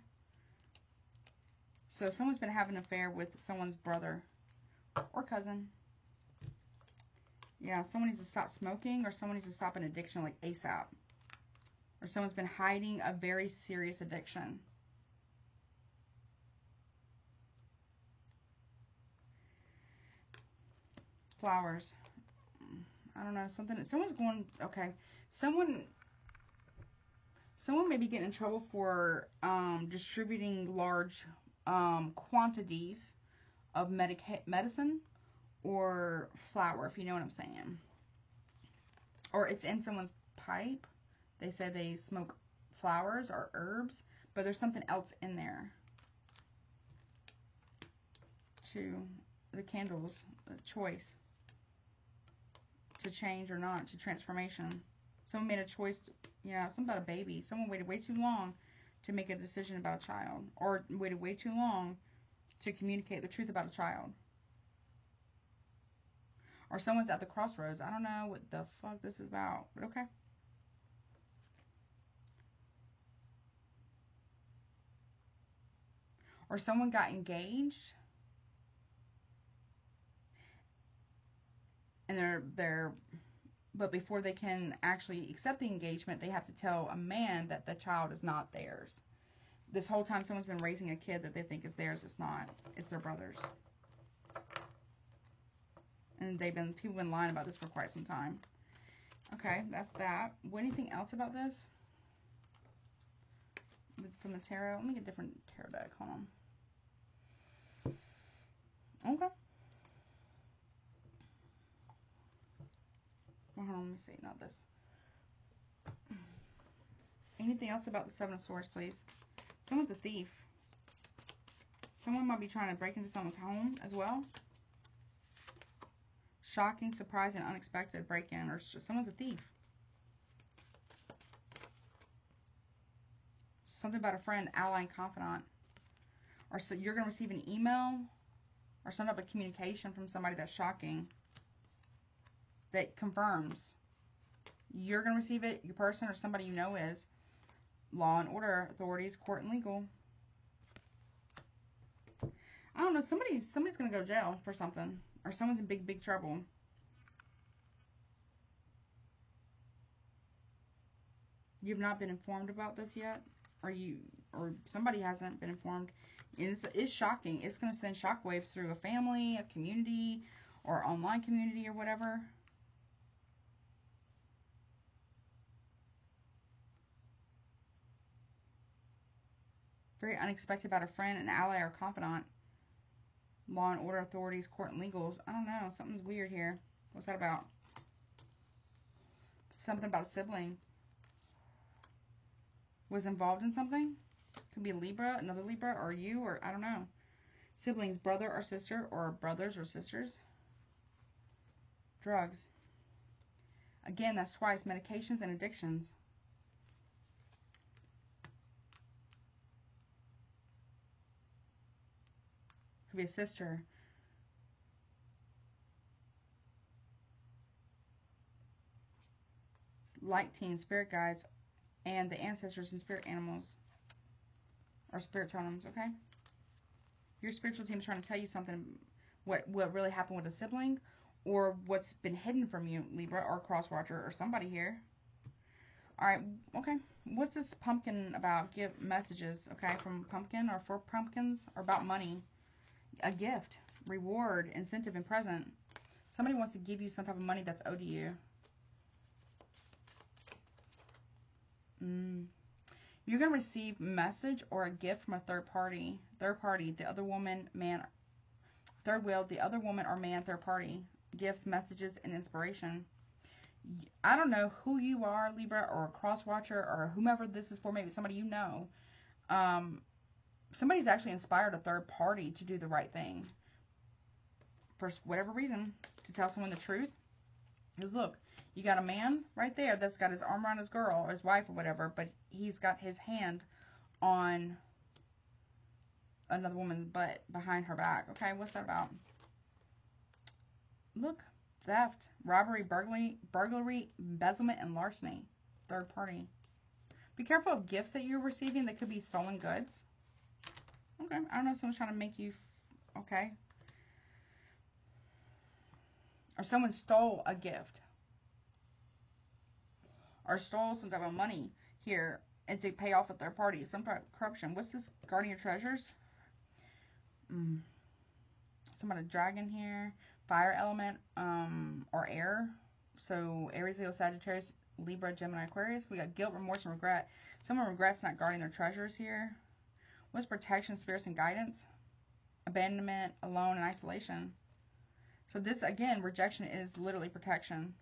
So someone's been having an affair with someone's brother or cousin. Yeah, someone needs to stop smoking, or someone needs to stop an addiction like ASAP. Or someone's been hiding a very serious addiction. Flowers. I don't know, something, someone's going, okay. Someone may be getting in trouble for distributing large quantities of medicine or flour, if you know what I'm saying. Or it's in someone's pipe. They say they smoke flowers or herbs, but there's something else in there. To the candles, the choice to change or not, to transformation. Someone made a choice, yeah, something about a baby. Someone waited way too long to make a decision about a child, or waited way too long to communicate the truth about a child. Or someone's at the crossroads. I don't know what the fuck this is about, but okay. Or someone got engaged and but before they can actually accept the engagement, they have to tell a man that the child is not theirs. This whole time someone's been raising a kid that they think is theirs. It's not. It's their brother's. And people have been lying about this for quite some time. Okay, that's that. Anything else about this? From the tarot? Let me get a different tarot deck. Hold on. Okay. Hold on, let me see. Not this. Anything else about the Seven of Swords, please? Someone's a thief. Someone might be trying to break into someone's home as well. Shocking, surprise, and unexpected break-in. Or someone's a thief. Something about a friend, ally, and confidant. Or so you're going to receive an email or some type of communication from somebody that's shocking, that confirms you're going to receive it, your person or somebody you know is. Law and order, authorities, court, and legal. I don't know, somebody's going to go to jail for something, or someone's in big trouble. You've not been informed about this yet, or somebody hasn't been informed. And it's shocking. It's going to send shockwaves through a family, a community, or online community, or whatever. Very unexpected about a friend, an ally, or confidant. Law and order, authorities, court, and legal. I don't know. Something's weird here. What's that about? Something about a sibling. Was involved in something? Could be a Libra, another Libra, or you, or I don't know. Siblings, brother or sister, or brothers or sisters. Drugs. Again, that's twice. Medications and addictions. Could be a sister. Light team, spirit guides, and the ancestors and spirit animals. Or spirit totems, okay? Your spiritual team is trying to tell you something, what really happened with a sibling, or what's been hidden from you, Libra, or Crosswatcher, or somebody here. Alright, okay. What's this pumpkin about? Give messages, okay, from pumpkin, or for pumpkins, or about money. A gift, reward, incentive, and present. Somebody wants to give you some type of money that's owed to you. You're going to receive message or a gift from a third party. Third party, the other woman, man, third wheel, the other woman or man, third party. Gifts, messages, and inspiration. I don't know who you are, Libra, or a cross-watcher, or whomever this is for, maybe somebody you know. Somebody's actually inspired a third party to do the right thing. For whatever reason, to tell someone the truth. Because look, you got a man right there that's got his arm around his girl, or his wife, or whatever, but he's got his hand on another woman's butt behind her back. Okay, what's that about? Look, theft, robbery, burglary, embezzlement, and larceny. Third party. Be careful of gifts that you're receiving that could be stolen goods. Okay, I don't know if someone's trying to make you, okay. Or someone stole a gift. Or stole some type of money here and to pay off a third party. Some type of corruption. What's this? Guarding your treasures? Somebody dragon here. Fire element, or air. So Aries, Leo, Sagittarius, Libra, Gemini, Aquarius. We got guilt, remorse, and regret. Someone regrets not guarding their treasures here. What's protection, spirits, and guidance? Abandonment, alone, and isolation. So this, again, rejection is literally protection.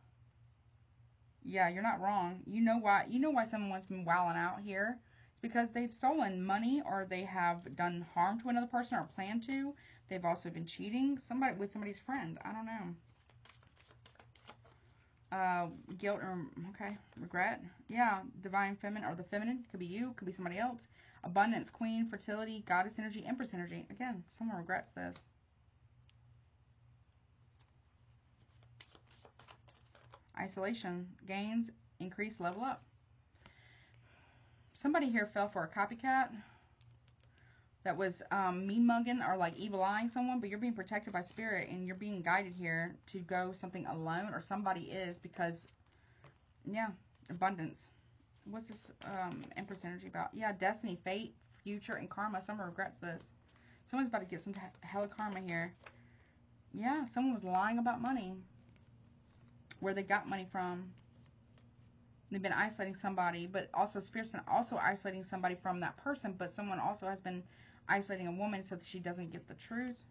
Yeah, you're not wrong. You know why someone's been wilding out here. It's because they've stolen money, or they have done harm to another person, or plan to. They've also been cheating with somebody's friend. I don't know. Guilt, or okay, regret. Yeah, divine feminine, or the feminine. Could be you, could be somebody else. Abundance, queen, fertility, goddess energy, empress energy. Again, someone regrets this. Isolation, gains, increase, level up. Somebody here fell for a copycat that was mean-mugging or like evil-eyeing someone, but you're being protected by spirit and you're being guided here to go something alone, or somebody is, because, yeah, abundance. What's this Empress energy about? Yeah, destiny, fate, future, and karma. Someone regrets this. Someone's about to get some hella karma here. Yeah, someone was lying about money. Where they got money from. They've been isolating somebody, but also Spirit's been also isolating somebody from that person, but someone also has been isolating a woman so that she doesn't get the truth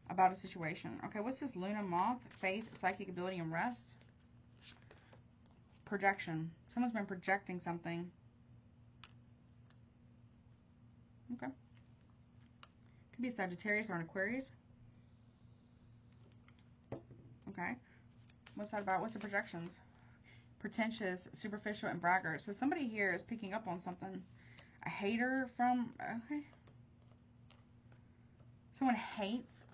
about a situation. Okay, what's this? Luna, moth, faith, psychic ability, and rest? Projection. Someone's been projecting something. Okay. Could be a Sagittarius or an Aquarius. Okay. What's that about? What's the projections? Pretentious, superficial, and braggart. So somebody here is picking up on something. A hater from, okay. Someone hates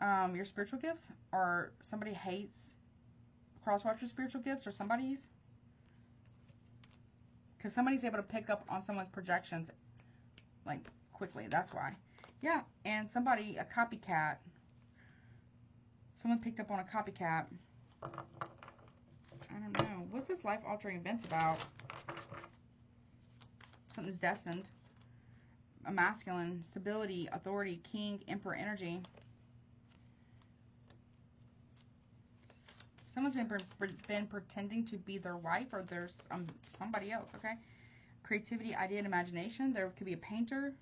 your spiritual gifts, or somebody hates cross-watch your spiritual gifts, or somebody's. Because somebody's able to pick up on someone's projections, like, quickly. That's why. Yeah, and somebody, a copycat. Someone picked up on a copycat. I don't know. What's this life-altering events about? Something's destined. A masculine, stability, authority, king, emperor energy. Someone's been pretending to be their wife, or there's somebody else, okay? Creativity, idea, and imagination. There could be a painter.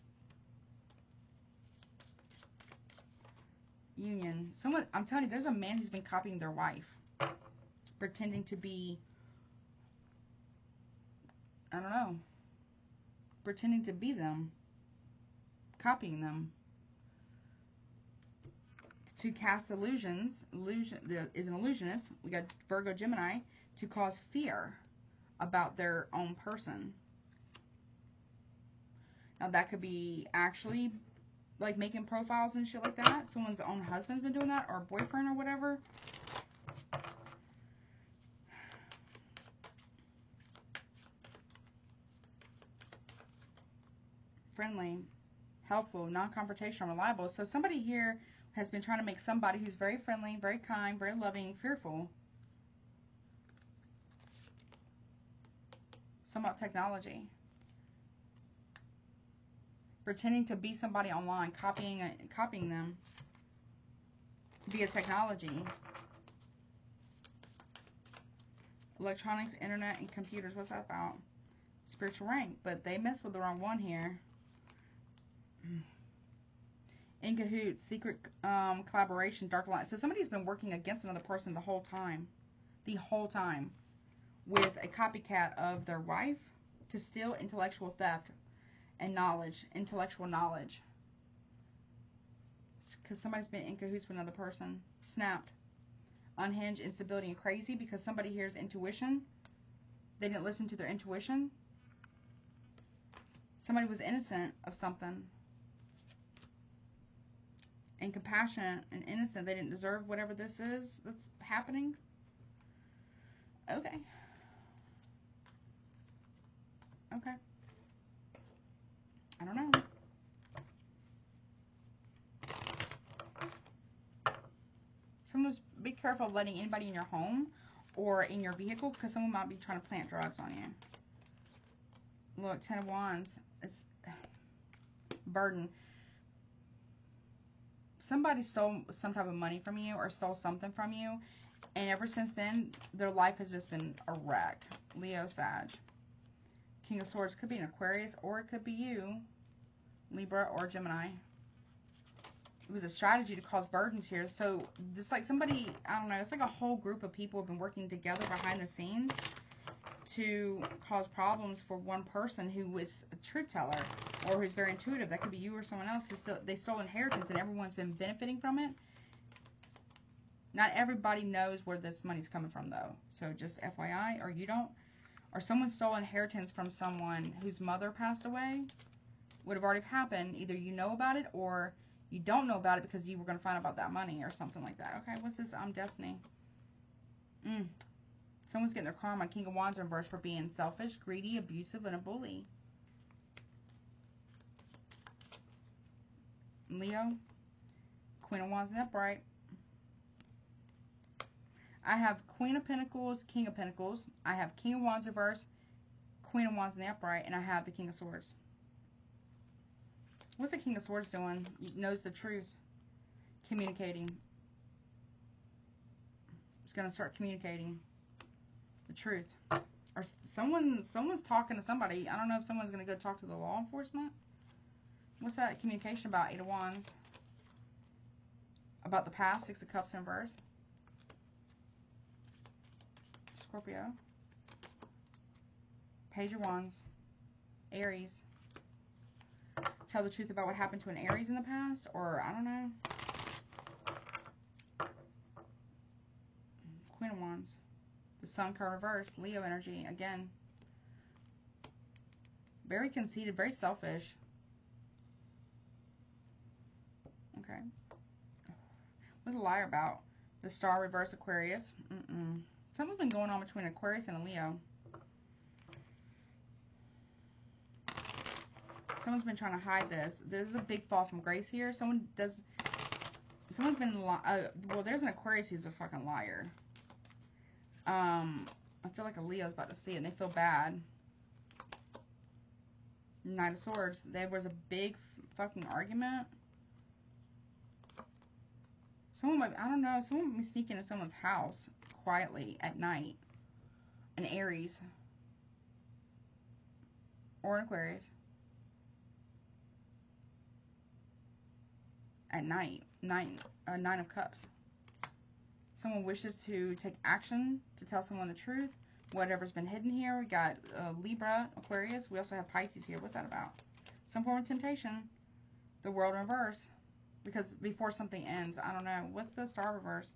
Union. Someone, I'm telling you, there's a man who's been copying their wife. Pretending to be, I don't know. Pretending to be them. Copying them. To cast illusions. Is an illusionist. We got Virgo, Gemini. To cause fear about their own person. Now that could be actually like making profiles and shit like that. Someone's own husband's been doing that, or boyfriend, or whatever. Friendly, helpful, non-confrontational, reliable. So somebody here has been trying to make somebody who's very friendly, very kind, very loving, fearful. Some about technology. Pretending to be somebody online, copying them via technology. Electronics, internet, and computers. What's that about? Spiritual rank, but they messed with the wrong one here. In cahoots, secret collaboration, dark alliance. So somebody's been working against another person the whole time. The whole time. With a copycat of their wife to steal intellectual theft and knowledge. Intellectual knowledge. Because somebody's been in cahoots with another person. Snapped. Unhinged, instability, and crazy. Because somebody hears intuition. They didn't listen to their intuition. Somebody was innocent of something. And compassionate and innocent. They didn't deserve whatever this is that's happening. Okay. Okay. I don't know. Someone's, be careful of letting anybody in your home or in your vehicle, because someone might be trying to plant drugs on you. Look, 10 of Wands. It's burden. Somebody stole some type of money from you or stole something from you, and ever since then, their life has just been a wreck. Leo, Sag. King of Swords could be an Aquarius, or it could be you, Libra or Gemini. It was a strategy to cause burdens here. So it's like somebody, I don't know, it's like a whole group of people have been working together behind the scenes to cause problems for one person who is a truth teller or who's very intuitive. That could be you or someone else. They stole inheritance and everyone's been benefiting from it. Not everybody knows where this money's coming from, though. So just FYI, or you don't, or someone stole inheritance from someone whose mother passed away. Would have already happened. Either you know about it or you don't know about it because you were going to find out about that money or something like that. Okay, what's this? Destiny. Someone's getting their karma. King of Wands in reverse for being selfish, greedy, abusive, and a bully. Leo. Queen of Wands in the upright. I have Queen of Pentacles, King of Pentacles. I have King of Wands reverse, Queen of Wands in the upright, and I have the King of Swords. What's the King of Swords doing? He knows the truth. Communicating. He's going to start communicating the truth. Or someone's talking to somebody. I don't know if someone's going to go talk to the law enforcement. What's that communication about? 8 of Wands. About the past. 6 of Cups in reverse. Scorpio. Page of Wands. Aries. Tell the truth about what happened to an Aries in the past, or I don't know. Queen of Wands. The Sun card reverse. Leo energy again. Very conceited, very selfish. Okay. What's a liar about? The Star reverse Aquarius. Something's been going on between Aquarius and a Leo. Someone's been trying to hide this. There's a big fall from grace here. Someone's been, well, there's an Aquarius who's a fucking liar. I feel like a Leo's about to see it and they feel bad. Knight of Swords. There was a big fucking argument. Someone might, I don't know, someone might be sneaking in someone's house quietly at night. An Aries. Or an Aquarius. At night. Nine of Cups. Someone wishes to take action to tell someone the truth. Whatever's been hidden here. We got Libra, Aquarius. We also have Pisces here. What's that about? Some form of temptation. The World in reverse. Because before something ends. I don't know. What's the Star reverse?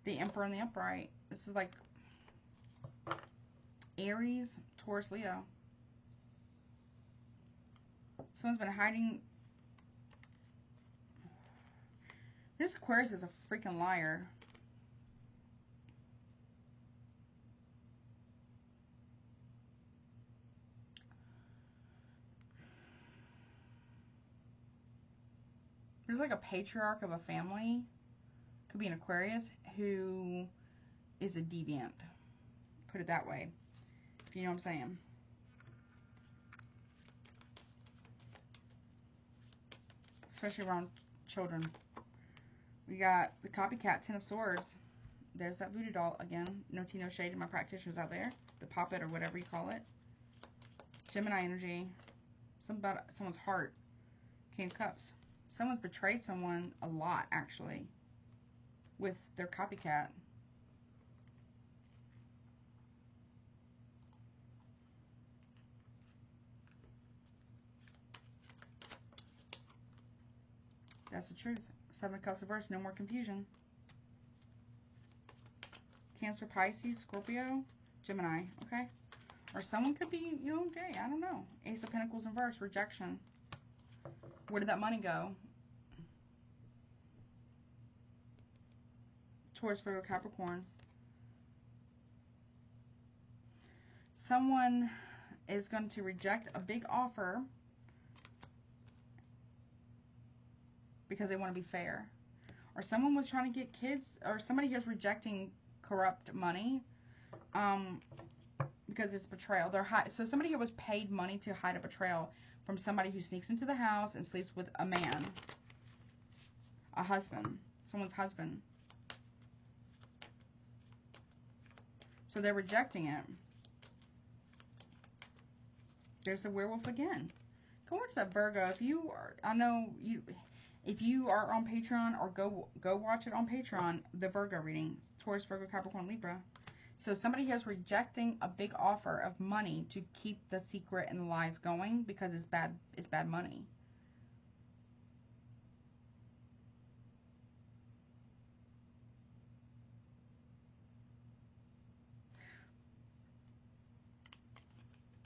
The Emperor in the upright. This is like Aries, Taurus, Leo. Someone's been hiding. This Aquarius is a freaking liar. There's like a patriarch of a family, could be an Aquarius, who is a deviant. Put it that way, if you know what I'm saying. Especially around children. We got the copycat, 10 of Swords. There's that voodoo doll again. No tea, no shade to my practitioners out there. The puppet or whatever you call it. Gemini energy. Something about someone's heart. King of Cups. Someone's betrayed someone a lot, actually, with their copycat. That's the truth. 7 of Cups reverse, no more confusion. Cancer, Pisces, Scorpio, Gemini, okay? Or someone could be, you know, gay, I don't know. Ace of Pentacles reverse, rejection. Where did that money go? Taurus, Virgo, Capricorn. Someone is going to reject a big offer because they want to be fair. Or someone was trying to get kids, or somebody here's rejecting corrupt money because it's betrayal. So somebody here was paid money to hide a betrayal from somebody who sneaks into the house and sleeps with a man, a husband, someone's husband. So they're rejecting it. There's the werewolf again. Go watch that Virgo. If you are, if you are on Patreon, or go watch it on Patreon, the Virgo reading, Taurus, Virgo, Capricorn, Libra. So somebody here is rejecting a big offer of money to keep the secret and the lies going because it's bad money.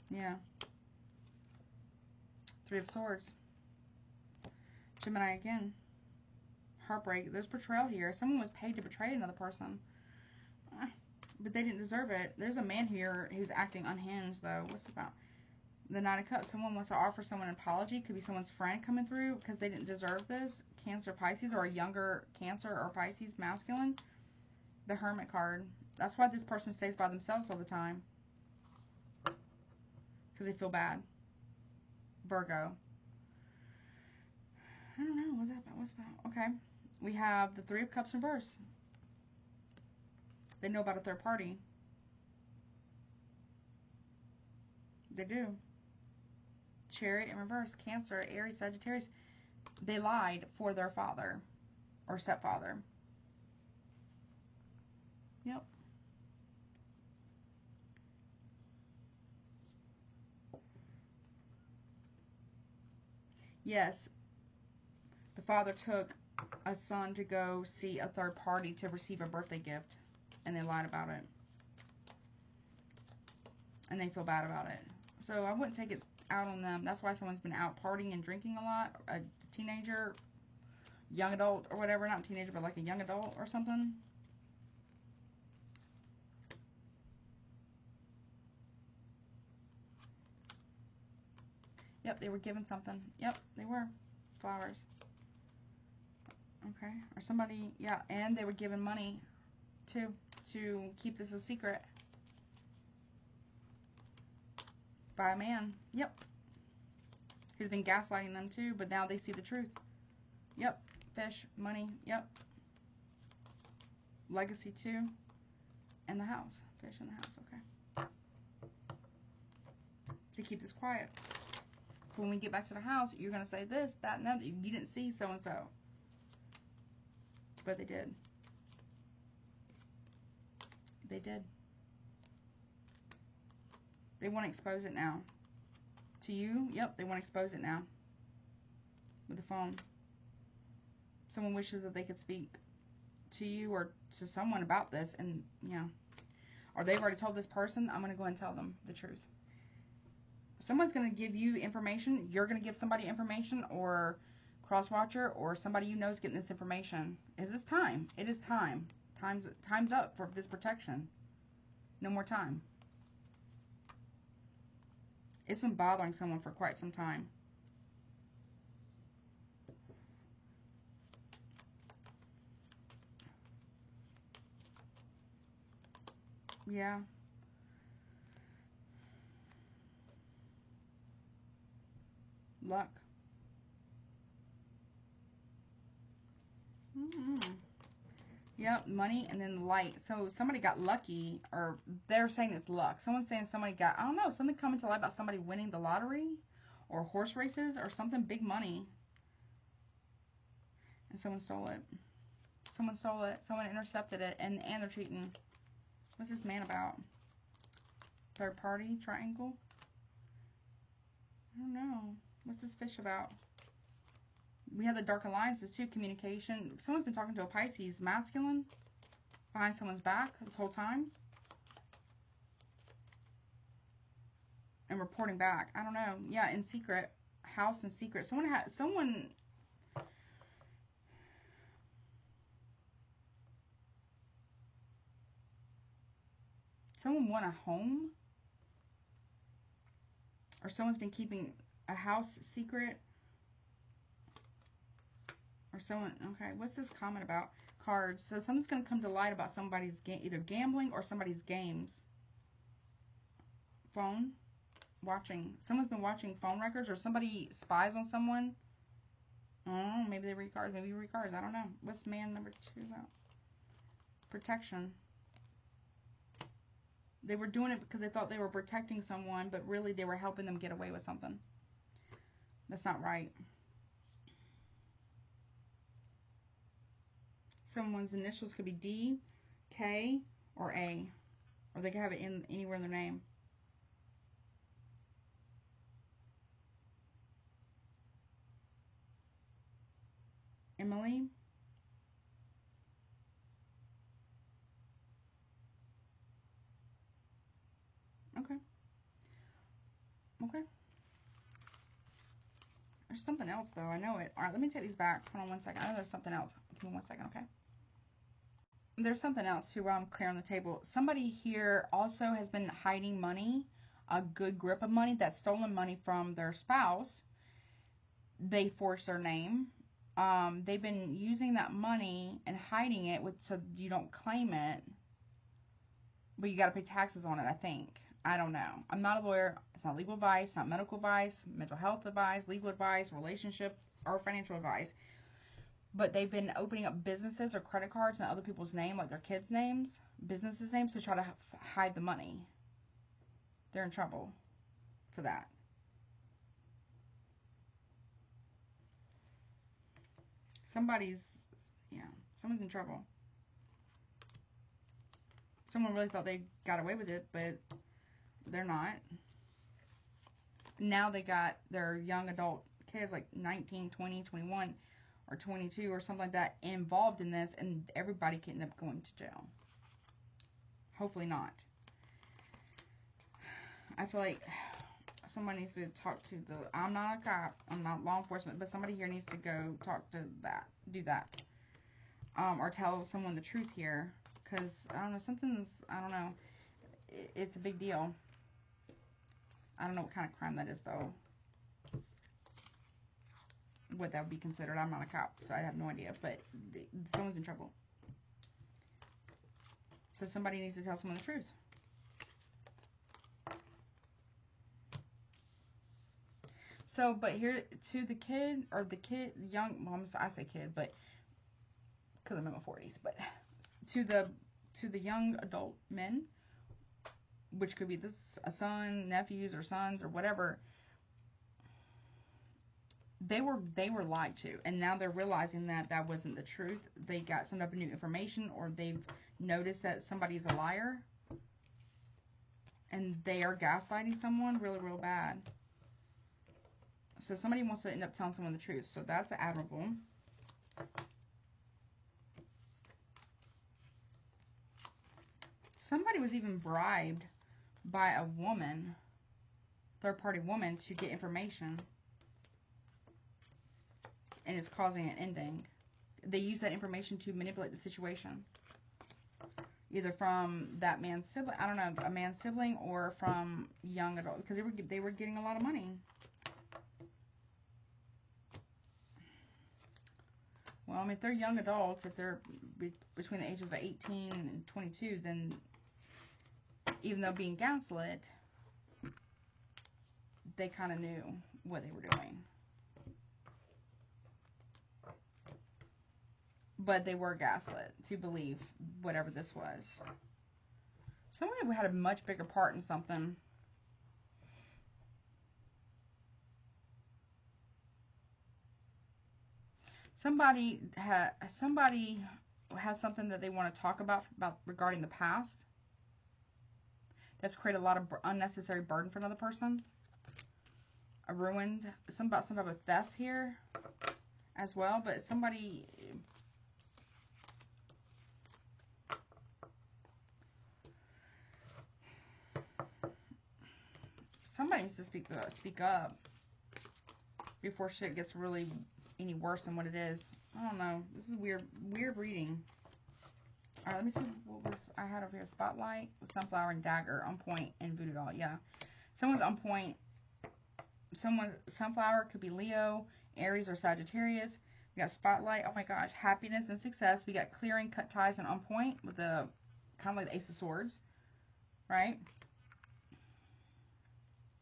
Yeah. Three of Swords. Gemini again. Heartbreak. There's betrayal here. Someone was paid to betray another person. But they didn't deserve it. There's a man here who's acting unhinged, though. What's it about? The Nine of Cups. Someone wants to offer someone an apology. Could be someone's friend coming through because they didn't deserve this. Cancer, Pisces, or a younger Cancer or Pisces masculine. The Hermit card. That's why this person stays by themselves all the time. Because they feel bad. Virgo. I don't know. What's that about? What's about? Okay. We have the Three of Cups reverse. They know about a third party. They do. Chariot in reverse. Cancer, Aries, Sagittarius. They lied for their father or stepfather. Yep. Yes. The father took a son to go see a third party to receive a birthday gift, and they lied about it. And they feel bad about it. So I wouldn't take it out on them. That's why someone's been out partying and drinking a lot. A teenager, young adult, or whatever. Not a teenager, but like a young adult or something. Yep, they were given something. Yep, they were. Flowers. Okay. Or somebody, yeah, and they were given money, too, to keep this a secret. By a man. Yep. Who's been gaslighting them, too, but now they see the truth. Yep. Fish, money, yep. Legacy, too. And the house. Fish in the house, okay. To keep this quiet. So when we get back to the house, you're going to say this, that, and that. You didn't see so-and-so. But they did. They did. They want to expose it now. To you, yep, they want to expose it now. With the phone. Someone wishes that they could speak to you or to someone about this, and, yeah. Or they've already told this person, I'm going to go and tell them the truth. Someone's going to give you information, you're going to give somebody information, or cross-watcher, or somebody you know is getting this information. Is this time? It is time. Time's up for this protection. No more time. It's been bothering someone for quite some time. Yeah. Luck. Yep, money and then light. So somebody got lucky, or they're saying it's luck. Someone's saying somebody got, I don't know, something coming to light about somebody winning the lottery or horse races or something, big money. And someone stole it. Someone stole it. Someone intercepted it, and they're cheating. What's this man about? Third party, triangle? I don't know. What's this fish about? We have the dark alliances too, communication. Someone's been talking to a Pisces masculine behind someone's back this whole time. And reporting back. I don't know. Yeah, in secret. House in secret. Someone won a home. Or someone's been keeping a house secret. Or someone, okay, what's this comment about? Cards. So something's going to come to light about somebody's either gambling or somebody's games. Phone. Watching. Someone's been watching phone records, or somebody spies on someone. Oh, maybe they read cards. Maybe you read cards. I don't know. What's man number 2 about? Protection. They were doing it because they thought they were protecting someone, but really they were helping them get away with something. That's not right. Someone's initials could be D, K, or A. Or they could have it in anywhere in their name. Emily. Okay. Okay. There's something else, though. I know it. All right, let me take these back. Hold on one second. I know there's something else. Give me 1 second, okay? There's something else, too, while I'm clearing the table. Somebody here also has been hiding money, a good grip of money, that's stolen money from their spouse. They force their name. They've been using that money and hiding it so you don't claim it. But you got to pay taxes on it, I think. I don't know. I'm not a lawyer. It's not legal advice, not medical advice, mental health advice, legal advice, relationship, or financial advice. But they've been opening up businesses or credit cards in other people's name, like their kids' names, businesses' names, to try to hide the money. They're in trouble for that. Someone's in trouble. Someone really thought they got away with it, but they're not. Now they got their young adult kids, like 19, 20, 21, or 22, or something like that, involved in this, and everybody can end up going to jail. Hopefully not. I feel like someone needs to talk to I'm not a cop, I'm not law enforcement, but somebody here needs to go talk to do that. Or tell someone the truth here, because, I don't know, it's a big deal. I don't know what kind of crime that is, though. What that would be considered. I'm not a cop, so I have no idea, but someone's in trouble. So somebody needs to tell someone the truth. So, but here, to the kid, or the kid, young, well, I say kid, but, because I'm in my 40s, but, to the young adult men, which could be a son, nephews, or sons, or whatever, they were lied to, and now they're realizing that wasn't the truth. They got some type of new information, or they've noticed that somebody's a liar, and they are gaslighting someone really, real bad. So somebody wants to end up telling someone the truth. So that's admirable. Somebody was even bribed by a woman, third-party woman, to get information. And it's causing an ending. They use that information to manipulate the situation. Either from that man's sibling, I don't know, a man's sibling, or from young adult, because they were getting a lot of money. Well, I mean, if they're young adults, if they're between the ages of 18 and 22, then even though being gaslit, they kind of knew what they were doing. But they were gaslit to believe whatever this was. Somebody had a much bigger part in something. Somebody has something that they want to talk about regarding the past. That's created a lot of unnecessary burden for another person. About some type of theft here as well. But somebody needs to speak up before shit gets really any worse than what it is. I don't know. This is weird reading. All right, let me see what was I had over here. Spotlight with sunflower and dagger, on point, and voodoo doll. Yeah, someone's on point Sunflower could be Leo, Aries, or Sagittarius. We got spotlight. Oh my gosh, happiness and success. We got clearing, cut ties, and on point with the kind of like the Ace of Swords, right?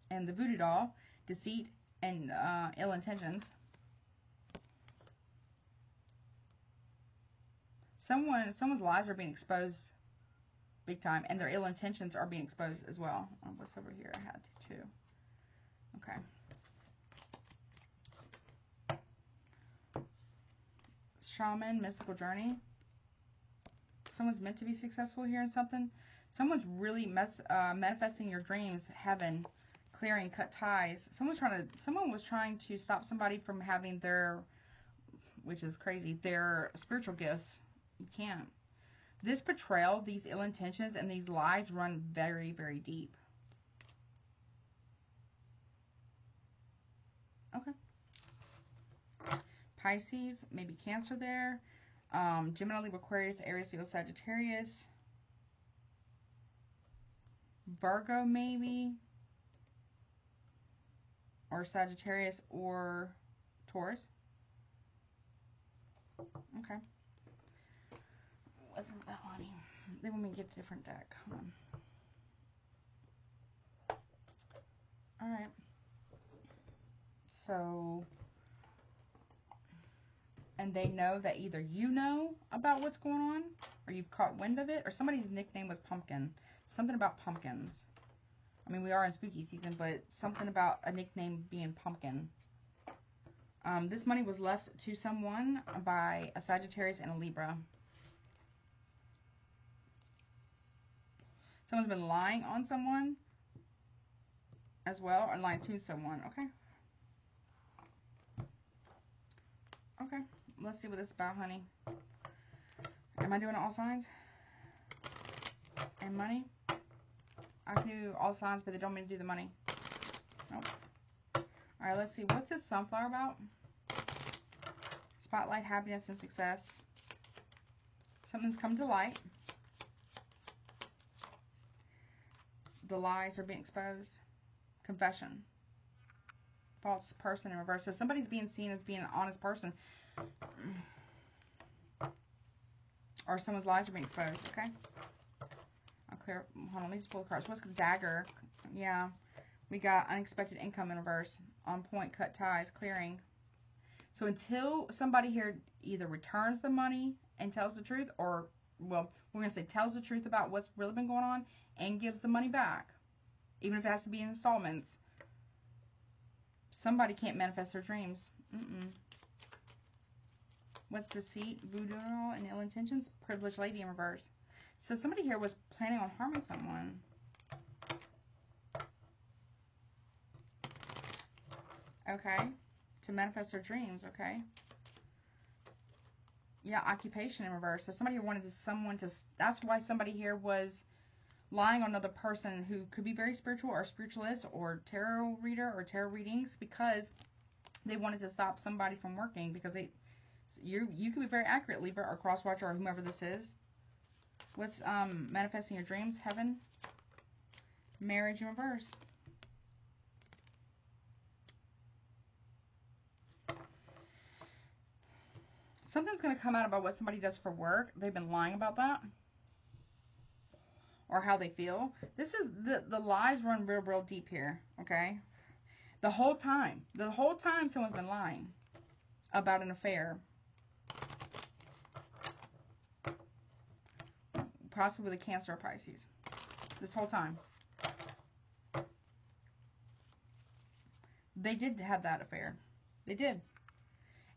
And the voodoo doll, deceit and ill intentions. Someone's lies are being exposed big time, and their ill intentions are being exposed as well. Oh, what's over here? I had two. Okay. Shaman, mystical journey. Someone's meant to be successful here in something. Someone's really manifesting your dreams, heaven, clearing, cut ties. Someone was trying to stop somebody from having their, which is crazy, their spiritual gifts. You can't. This betrayal, these ill intentions, and these lies run very, very deep. Okay. Pisces, maybe Cancer there. Gemini, Libra, Aquarius, Aries, Leo, Sagittarius. Virgo, maybe. Or Sagittarius or Taurus. Okay. What's this about, honey? They want me to get a different deck. Hold on. Alright. So, and they know that either you know about what's going on, or you've caught wind of it, or somebody's nickname was Pumpkin. Something about pumpkins. I mean, we are in spooky season, but something about a nickname being Pumpkin. This money was left to someone by a Sagittarius and a Libra. Someone's been lying on someone as well, or lying to someone. Okay. Okay. Let's see what this is about, honey. Am I doing all signs? And money? I can do all signs, but they don't mean to do the money. Nope. Alright, let's see. What's this sunflower about? Spotlight, happiness, and success. Something's come to light. The lies are being exposed. Confession. False person in reverse. So somebody's being seen as being an honest person. Or someone's lies are being exposed, okay? I'll clear. Hold on, let me just pull the cards. What's the dagger? Yeah. We got unexpected income in reverse. On point, cut ties, clearing. So until somebody here either returns the money and tells the truth, or, well, we're going to say tells the truth about what's really been going on and gives the money back, even if it has to be in installments, somebody can't manifest their dreams. What's deceit, voodoo, and ill intentions? Privileged lady in reverse. So somebody here was planning on harming someone. Okay. To manifest their dreams, okay. Yeah, occupation in reverse. So somebody wanted someone to, that's why somebody here was lying on another person who could be very spiritual or spiritualist or tarot reader or tarot readings, because they wanted to stop somebody from working, because you could be very accurate, Libra or crosswatcher or whomever this is. What's manifesting your dreams? Heaven. Marriage in reverse. Something's going to come out about what somebody does for work. They've been lying about that. Or how they feel. This is, the lies run real deep here, okay? The whole time someone's been lying about an affair. Possibly with a Cancer or Pisces. This whole time. They did have that affair. They did.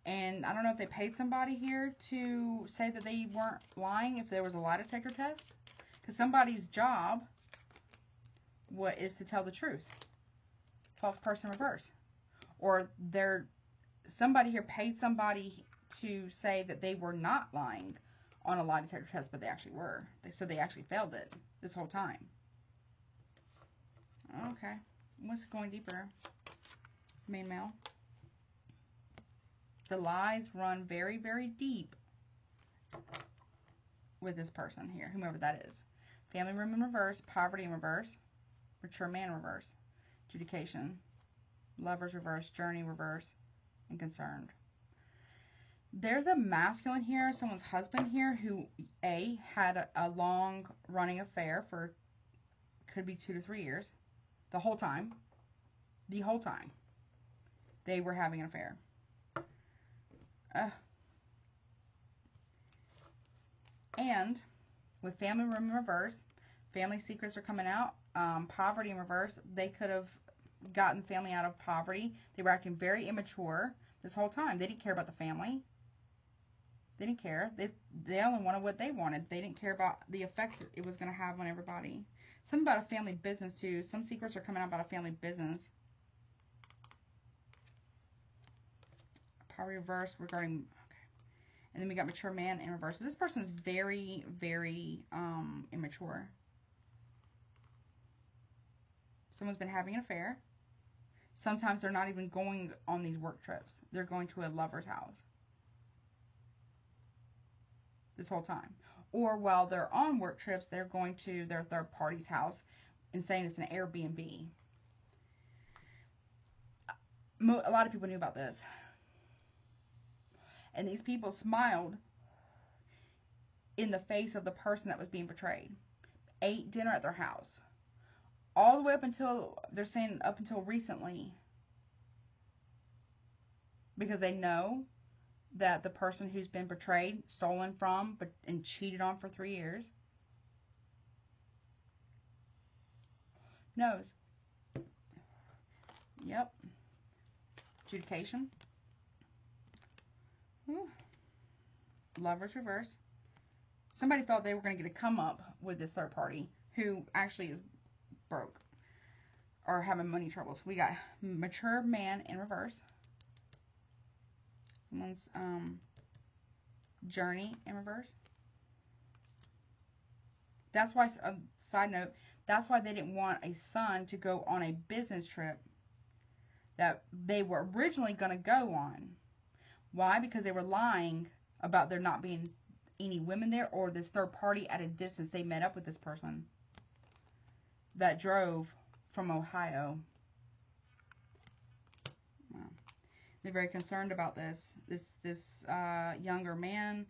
And I don't know if they paid somebody here to say that they weren't lying, if there was a lie detector test. Because somebody's job is to tell the truth. False person reverse. Or somebody here paid somebody to say that they were not lying on a lie detector test, but they actually were. So they actually failed it this whole time. Okay. What's going deeper? Main male. The lies run very, very deep with this person here, whomever that is. Family room in reverse, poverty in reverse, mature man in reverse, adjudication, Lovers reverse, journey reverse, and concerned. There's a masculine here, someone's husband here, who had a long running affair for, could be 2 to 3 years. The whole time they were having an affair. And with family room in reverse, family secrets are coming out. Poverty in reverse, they could have gotten family out of poverty. They were acting very immature this whole time. They didn't care about the family. They didn't care. They only wanted what they wanted. They didn't care about the effect it was going to have on everybody. Something about a family business, too. Some secrets are coming out about a family business. Power reverse regarding... Okay. And then we got mature man in reverse. So this person is very, very immature. Someone's been having an affair. Sometimes they're not even going on these work trips. They're going to a lover's house. This whole time. Or while they're on work trips, they're going to their third party's house and saying it's an Airbnb. A lot of people knew about this. And these people smiled in the face of the person that was being betrayed. Ate dinner at their house. All the way up until, they're saying up until recently. Because they know that the person who's been betrayed, stolen from, and cheated on for 3 years knows. Yep. Adjudication. Lovers reverse. Somebody thought they were going to get a come up with this third party who actually is broke or having money troubles. We got mature man in reverse. Someone's journey in reverse. That's why, side note, that's why they didn't want a son to go on a business trip that they were originally going to go on. Why? Because they were lying about there not being any women there, or this third party at a distance. They met up with this person that drove from Ohio. Wow. They're very concerned about this younger man.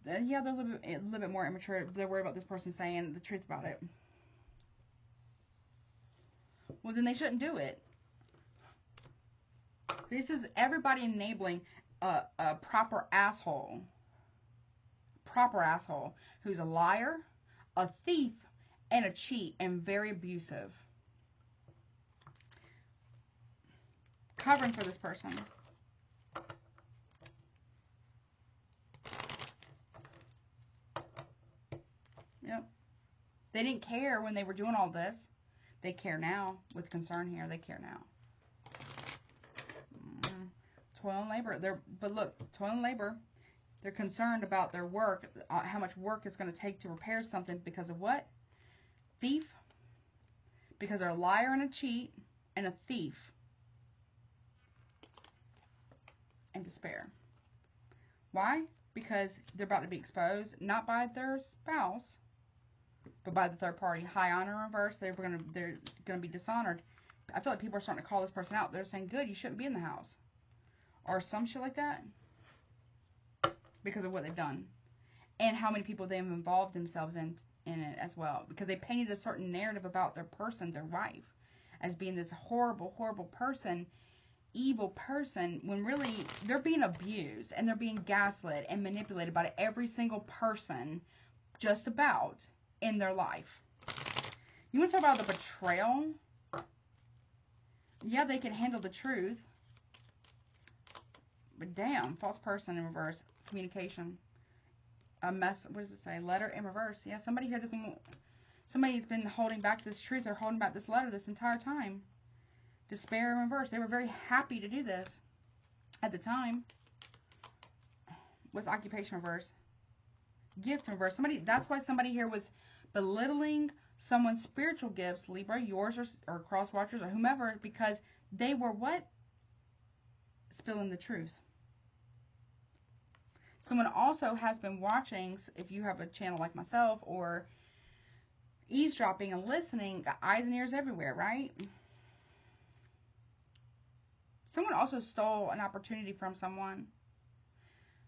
Yeah, they're a little bit more immature. They're worried about this person saying the truth about it. Well, then they shouldn't do it. This is everybody enabling a proper asshole. Proper asshole who's a liar, a thief, and a cheat, and very abusive. Covering for this person. Yep. They didn't care when they were doing all this. They care now. With concern here, they care now. Toil and labor. But look, toil and labor. They're concerned about their work, how much work it's going to take to repair something because of what? Thief. Because they're a liar and a cheat and a thief. And despair. Why? Because they're about to be exposed, not by their spouse, but by the third party. High honor reverse. They're gonna be dishonored. I feel like people are starting to call this person out. They're saying, "Good, you shouldn't be in the house," or some shit like that, because of what they've done and how many people they've involved themselves in it as well. Because they painted a certain narrative about their person, their wife, as being this horrible, horrible person. Evil person, when really they're being abused and they're being gaslit and manipulated by every single person just about in their life. You want to talk about the betrayal? Yeah, they can handle the truth, but damn, false person in reverse. Communication, a mess. What does it say? Letter in reverse. Yeah, somebody here doesn't. Somebody's been holding back this truth or holding back this letter this entire time. Despair in reverse. They were very happy to do this at the time. What's occupation reverse? Gift reverse. That's why somebody here was belittling someone's spiritual gifts, Libra, yours or cross watchers or whomever, because they were what? Spilling the truth. Someone also has been watching, if you have a channel like myself, or eavesdropping and listening, got eyes and ears everywhere, right? Someone also stole an opportunity from someone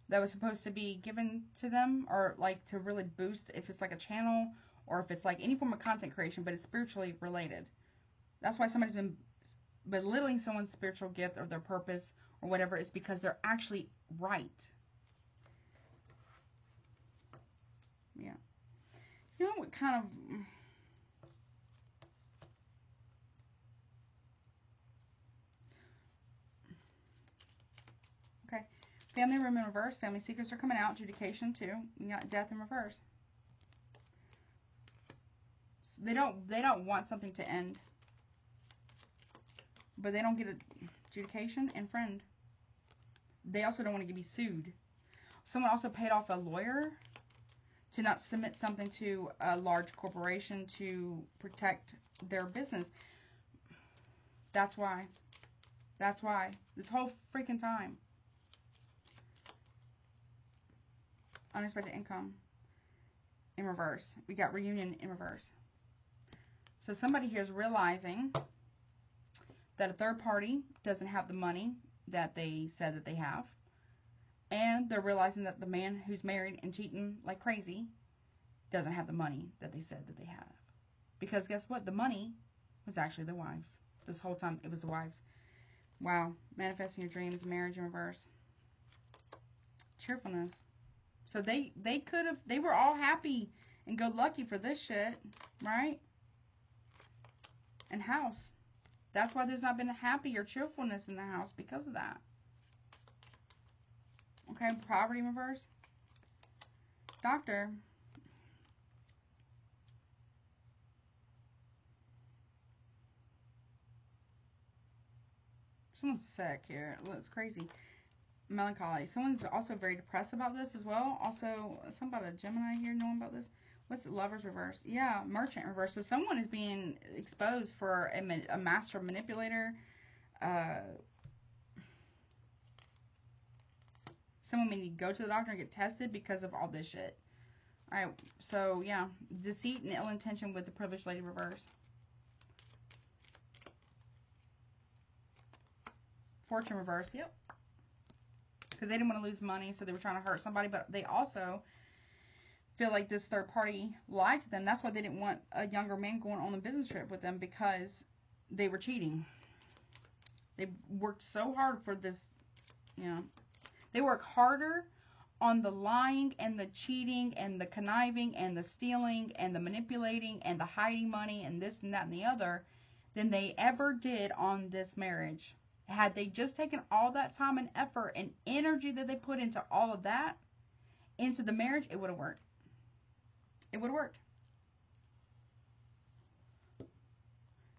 that was supposed to be given to them, or like to really boost, if it's like a channel or if it's like any form of content creation, but it's spiritually related. That's why somebody's been belittling someone's spiritual gift or their purpose or whatever, is because they're actually right. Yeah. You know what kind of... Okay. Family room in reverse. Family secrets are coming out. Adjudication too. You got death in reverse. They don't want something to end. But they don't get adjudication and friend. They also don't want to be sued. Someone also paid off a lawyer to not submit something to a large corporation to protect their business. That's why. That's why. This whole freaking time. Unexpected income in reverse. We got reunion in reverse. So somebody here is realizing that a third party doesn't have the money that they said that they have. And they're realizing that the man who's married and cheating like crazy doesn't have the money that they said that they have. Because guess what? The money was actually the wives. This whole time it was the wives. Wow. Manifesting your dreams, marriage in reverse. Cheerfulness. So they were all happy and good lucky for this shit, right? And house. That's why there's not been a happy or cheerfulness in the house, because of that. Okay, poverty in reverse. Doctor. Someone's sick here. It's crazy. Melancholy. Someone's also very depressed about this as well. Also, something about a Gemini here knowing about this. What's it? Lovers reverse? Yeah, merchant reverse. So someone is being exposed for a master manipulator. Someone may need to go to the doctor and get tested because of all this shit. Alright, so yeah. Deceit and ill intention with the privileged lady reverse. Fortune reverse. Yep. Because they didn't want to lose money, so they were trying to hurt somebody, but they also feel like this third party lied to them. That's why they didn't want a younger man going on a business trip with them, because they were cheating. They worked so hard for this, you know. They work harder on the lying and the cheating and the conniving and the stealing and the manipulating and the hiding money and this and that and the other than they ever did on this marriage. Had they just taken all that time and effort and energy that they put into all of that, into the marriage, it would have worked. It would have worked.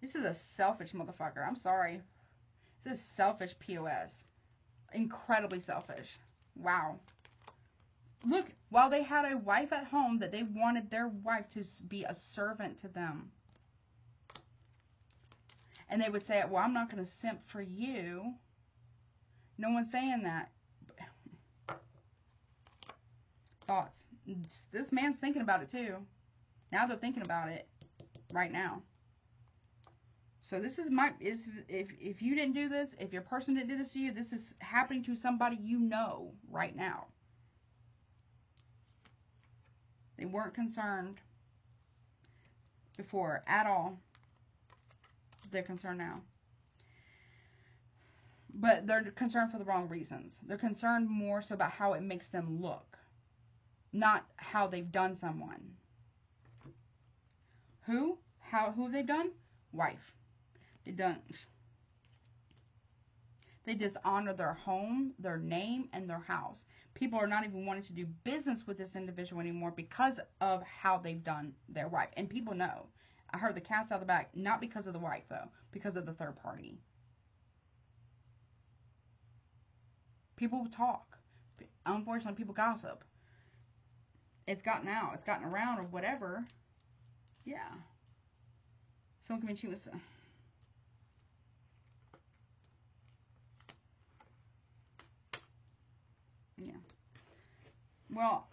This is a selfish motherfucker. I'm sorry. This is selfish POS. Incredibly selfish. Wow. Look, while they had a wife at home that they wanted their wife to be a servant to them. And they would say, well, I'm not going to simp for you. No one's saying that. Thoughts. This man's thinking about it too. Now they're thinking about it right now. So this is if you didn't do this, if your person didn't do this to you, this is happening to somebody you know right now. They weren't concerned before at all. They're concerned now. But they're concerned for the wrong reasons. They're concerned more so about how it makes them look, not how they've done someone. Who have they done? Wife. They dishonor their home, their name, and their house. People are not even wanting to do business with this individual anymore because of how they've done their wife. And people know. I heard the cat's out of the bag. Not because of the wife, though. Because of the third party. People talk. Unfortunately, people gossip. It's gotten out. It's gotten around or whatever. Yeah. Someone can be cheating with... Yeah. Well,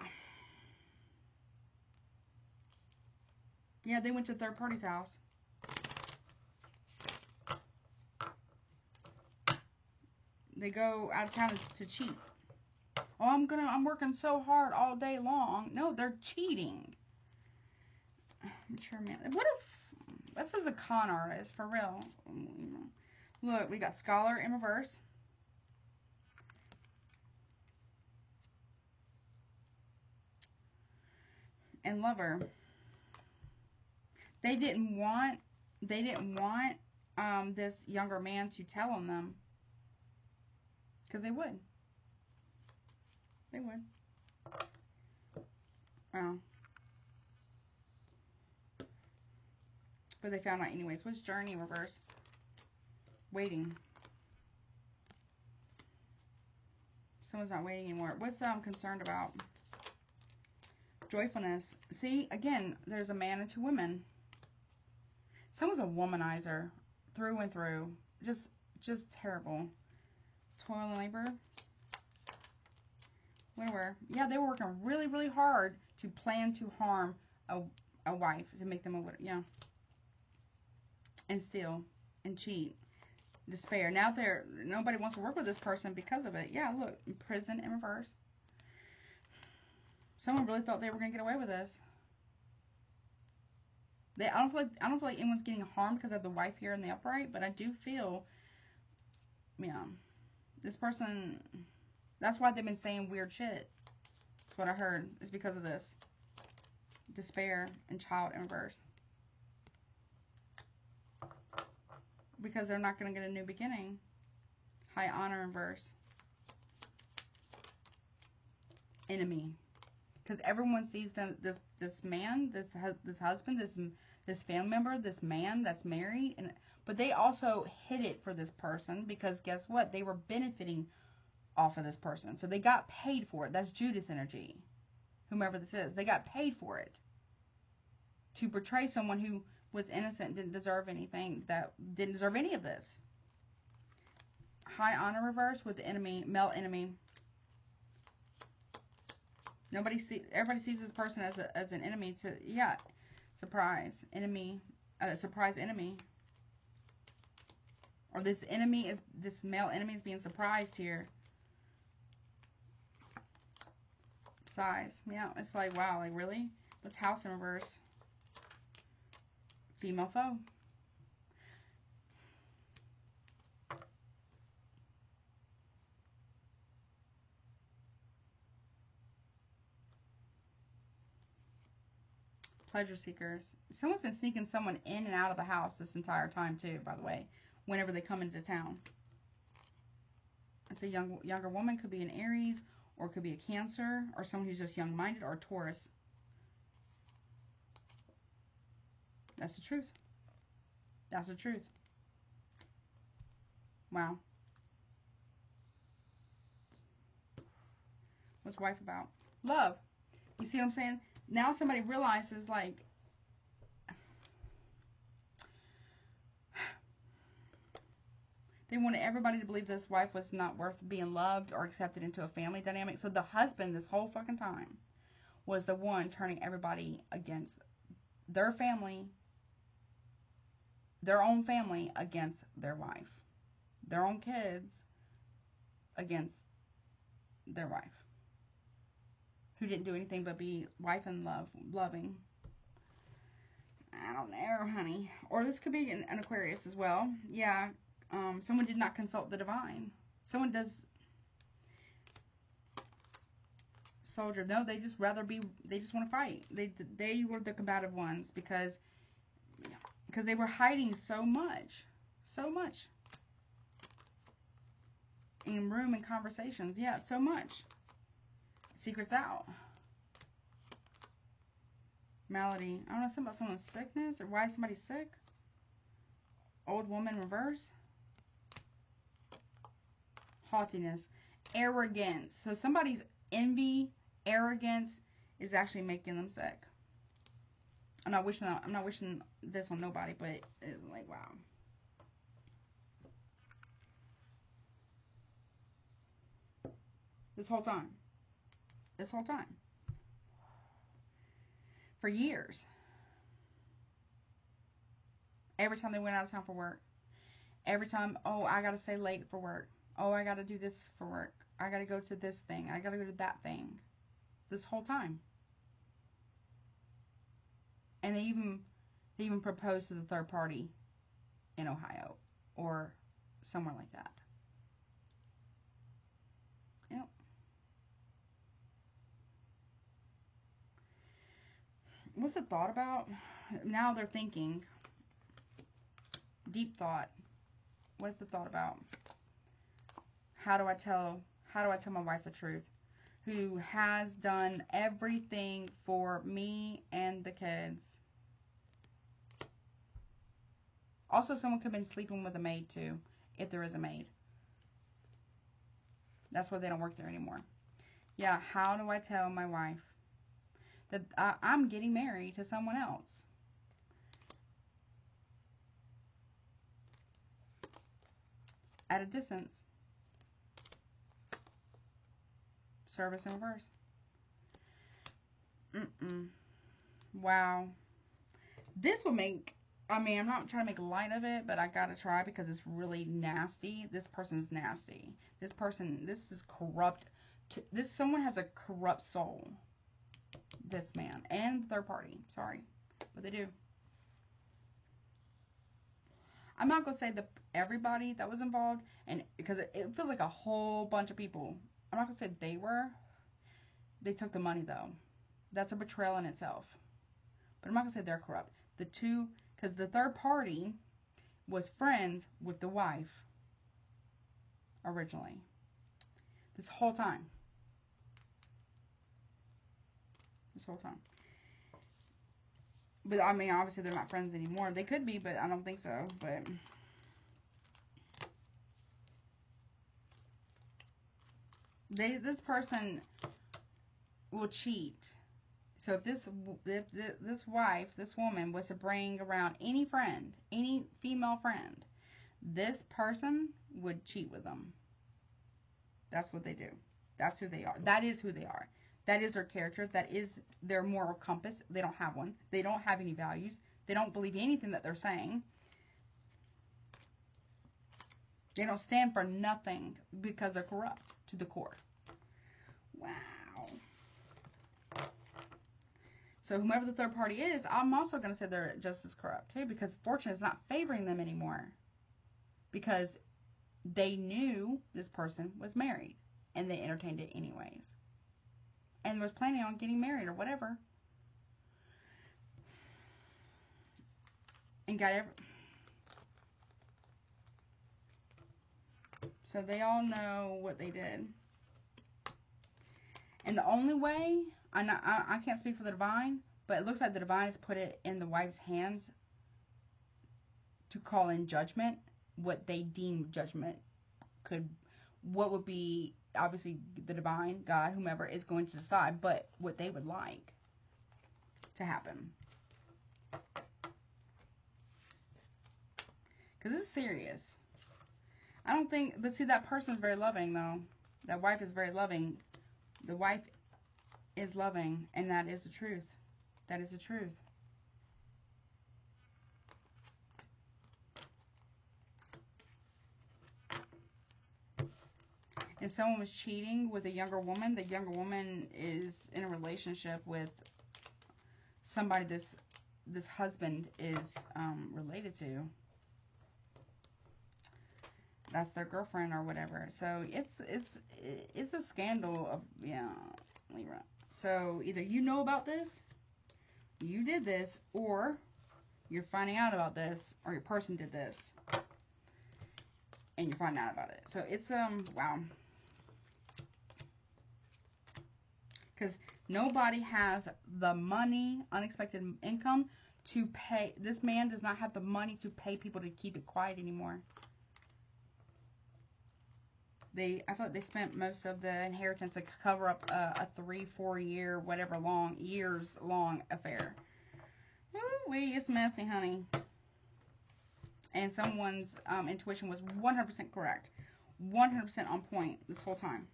yeah, they went to third party's house. They go out of town to cheat. Oh, I'm working so hard all day long. No, they're cheating. Mature man. What if this is a con artist for real? Look, we got scholar in reverse. And lover. They didn't want this younger man to tell on them. Because they would. They would. Wow. But they found out anyways. What's journey in reverse? Waiting. Someone's not waiting anymore. What's concerned about? Joyfulness. See, again, there's a man and two women. Someone's a womanizer through and through. Just terrible. Toil and labor. Whatever. Yeah, they were working really, really hard to plan to harm a wife, to make them a widow. Yeah. And steal and cheat. Despair. Now nobody wants to work with this person because of it. Yeah, look, prison in reverse. Someone really thought they were going to get away with this. I don't feel like anyone's getting harmed because of the wife here in the upright, but I do feel, yeah, this person. That's why they've been saying weird shit. That's what I heard. Is because of this. Despair and child in reverse. Because they're not going to get a new beginning. High honor in reverse. Enemy. Because everyone sees them, this man, this husband, this family member, this man that's married, but they also hid it for this person because guess what? They were benefiting off of this person, so they got paid for it. That's Judas energy. Whomever this is, they got paid for it to portray someone who was innocent, didn't deserve anything, that didn't deserve any of this. High honor reverse with the enemy, male enemy. Everybody sees this person as an enemy to, yeah, surprise enemy, surprise enemy, or this male enemy is being surprised here. Size, yeah, it's like wow, like really? What's house in reverse? Female foe. Pleasure seekers. Someone's been sneaking someone in and out of the house this entire time too, by the way, whenever they come into town. It's a younger woman, could be an Aries, or could be a Cancer, or someone who's just young-minded, or a Taurus. That's the truth. That's the truth. Wow. What's wife about? Love. You see what I'm saying? Now somebody realizes, like, they wanted everybody to believe this wife was not worth being loved or accepted into a family dynamic. So the husband, this whole fucking time, was the one turning everybody against their family, their own family against their wife, their own kids against their wife, who didn't do anything but be wife and loving. I don't know, honey. Or this could be an Aquarius as well. Yeah. Someone did not consult the divine. Someone does. Soldier. No, they just want to fight. They were the combative ones because they were hiding so much in room and conversations. Yeah, so much. Secrets out. Malady. I don't know, something about someone's sickness or why somebody's sick. Old woman reverse. Haughtiness. Arrogance. So somebody's envy, arrogance is actually making them sick. I'm not wishing this on nobody, but it's like, wow. This whole time. For years. Every time they went out of town for work. Every time, oh, I gotta stay late for work. Oh, I got to do this for work. I got to go to this thing. I got to go to that thing. This whole time. And they even proposed to the third party in Ohio or somewhere like that. Yep. What's the thought about? Now they're thinking. Deep thought. What's the thought about? How do I tell my wife the truth? Who has done everything for me and the kids. Also, someone could have been sleeping with a maid too, if there is a maid. That's why they don't work there anymore. Yeah, how do I tell my wife that I'm getting married to someone else? At a distance. Service in reverse. Wow. This will make, I mean, I'm not trying to make light of it, but I gotta try because it's really nasty. This person's nasty. This is corrupt. Someone has a corrupt soul. This man. And third party. Sorry. But they do. I'm not gonna say everybody that was involved, and because it feels like a whole bunch of people. I'm not gonna say they were. They took the money though. That's a betrayal in itself. But I'm not gonna say they're corrupt. The two, because the third party was friends with the wife originally. This whole time. But I mean, obviously they're not friends anymore. They could be, but I don't think so. But this person will cheat. So if this wife, this woman, was to bring around any friend, any female friend, this person would cheat with them. That's what they do. That's who they are. That is who they are. That is their character. That is their moral compass. They don't have one. They don't have any values. They don't believe anything that they're saying. They don't stand for nothing because they're corrupt to the core. Wow. So whomever the third party is, I'm also going to say they're just as corrupt too, because fortune is not favoring them anymore. Because they knew this person was married, and they entertained it anyways. And was planning on getting married or whatever. And got So they all know what they did. And the only way, I can't speak for the divine, but it looks like the divine has put it in the wife's hands to call in judgment, what they deem judgment what would be, obviously the divine, God, whomever is going to decide, but what they would like to happen. Because this is serious. I don't think, but see, that person is very loving though. That wife is very loving. The wife is loving, and that is the truth. That is the truth. If someone was cheating with a younger woman, the younger woman is in a relationship with somebody this husband is related to. That's their girlfriend or whatever. So it's a scandal of, yeah, Libra. So either you know about this, you did this, or you're finding out about this, or your person did this, and you're finding out about it. So it's wow. Because nobody has the money, unexpected income to pay. This man does not have the money to pay people to keep it quiet anymore. I feel like they spent most of the inheritance to cover up a 3-4 year, whatever years long affair. Ooh-wee, it's messy, honey. And someone's intuition was 100% correct. 100% on point this whole time.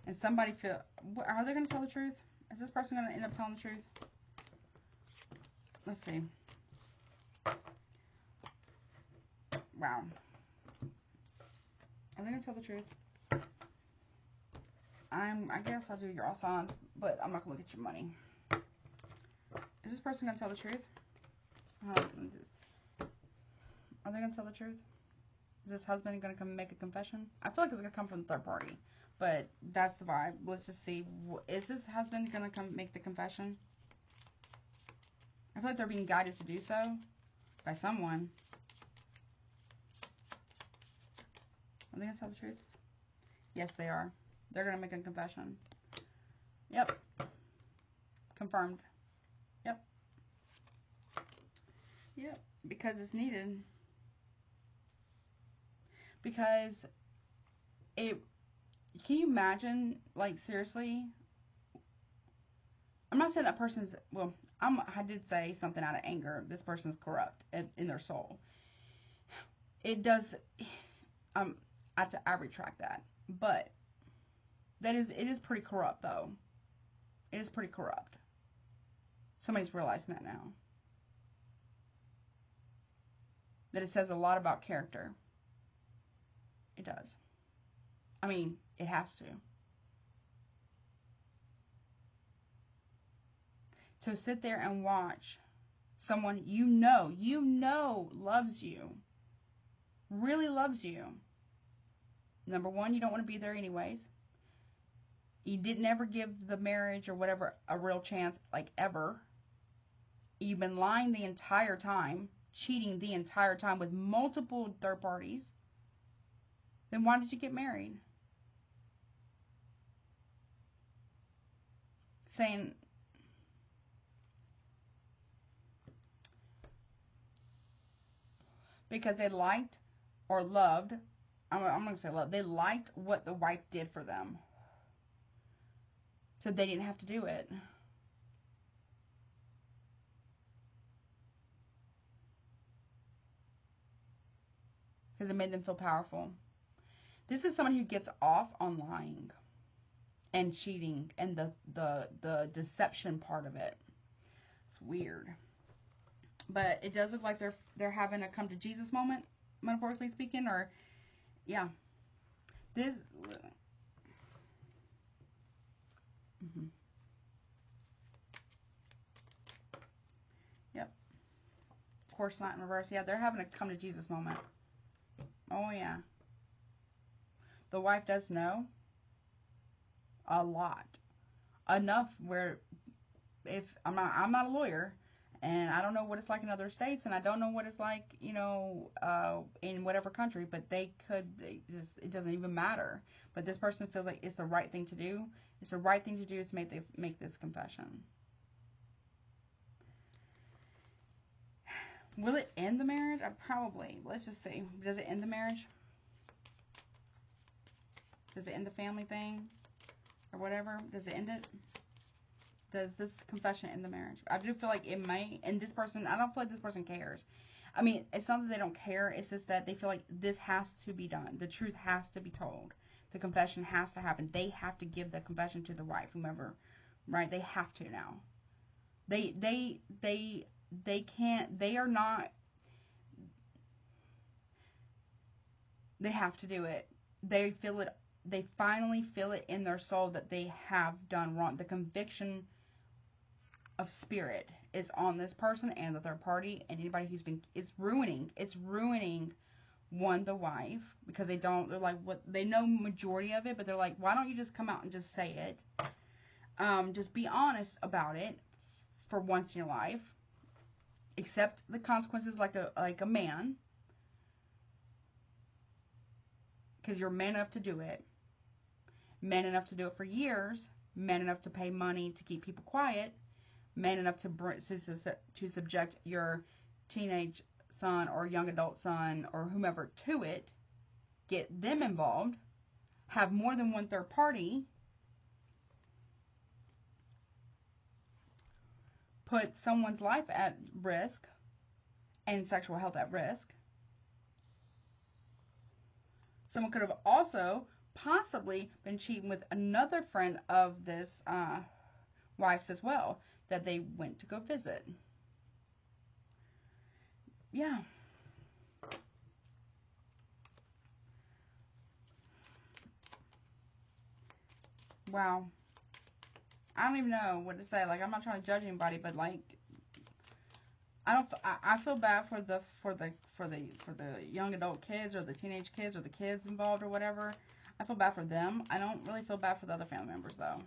And somebody are they going to tell the truth? Is this person going to end up telling the truth? Let's see. wow. Are they going to tell the truth? I guess I'll do your all signs, but I'm not going to look at your money. Is this person going to tell the truth? Are they going to tell the truth? Is this husband going to come make a confession? I feel like it's going to come from the third party, but that's the vibe. Let's just see. Is this husband going to come make the confession? I feel like they're being guided to do so by someone. Are they going to tell the truth? Yes, they are. They're going to make a confession. Yep. Confirmed. Yep. Yep. Because it's needed. Because can you imagine, like, seriously? I'm not saying that person's, well, I did say something out of anger. This person's corrupt in their soul. It does, I retract that. But it is pretty corrupt, though. It is pretty corrupt. Somebody's realizing that now. That it says a lot about character. It does. I mean, it has to. To sit there and watch someone you know loves you, really loves you. Number one, you don't want to be there anyways. You didn't ever give the marriage or whatever a real chance, like, ever. You've been lying the entire time, cheating the entire time with multiple third parties. Then why did you get married? Saying, because they liked or loved, I'm going to say love, they liked what the wife did for them. So they didn't have to do it. Because it made them feel powerful. This is someone who gets off on lying and cheating and the deception part of it. It's weird. But it does look like they're having a come to Jesus moment, metaphorically speaking, or yeah. This Yep. Course not in reverse. Yeah, they're having a come to Jesus moment. Oh yeah. The wife does know a lot. Enough where if I'm not a lawyer, and I don't know what it's like in other states, and I don't know what it's like, in whatever country, but it doesn't even matter. But this person feels like it's the right thing to do. It's the right thing to do to make this confession. Will it end the marriage? Probably. Let's just see. Does it end the marriage? Does it end the family thing? Or whatever? Does it end it? Does this confession end the marriage? I do feel like it may. And this person, I don't feel like this person cares. I mean, it's not that they don't care. It's just that they feel like this has to be done. The truth has to be told. The confession has to happen. They have to give the confession to the wife, whomever, right? They have to now. They can't. They are not. They have to do it. They feel it. They finally feel it in their soul that they have done wrong. The conviction of spirit is on this person and the third party and anybody who's been. It's ruining the wife, because they're like, what, they know majority of it, but they're like, why don't you just come out and just say it? Just be honest about it for once in your life. Accept the consequences like a man, because you're man enough to do it. Man enough to do it for years. Man enough to pay money to keep people quiet. Man enough to subject your teenage son or young adult son or whomever to it. Get them involved. Have more than one third party. Put someone's life at risk and sexual health at risk. Someone could have also possibly been cheating with another friend of this wife's as well, that they went to go visit. Yeah. Wow. I don't even know what to say. Like, I'm not trying to judge anybody, but like, I feel bad for the young adult kids or the teenage kids or the kids involved or whatever. I feel bad for them. I don't really feel bad for the other family members though.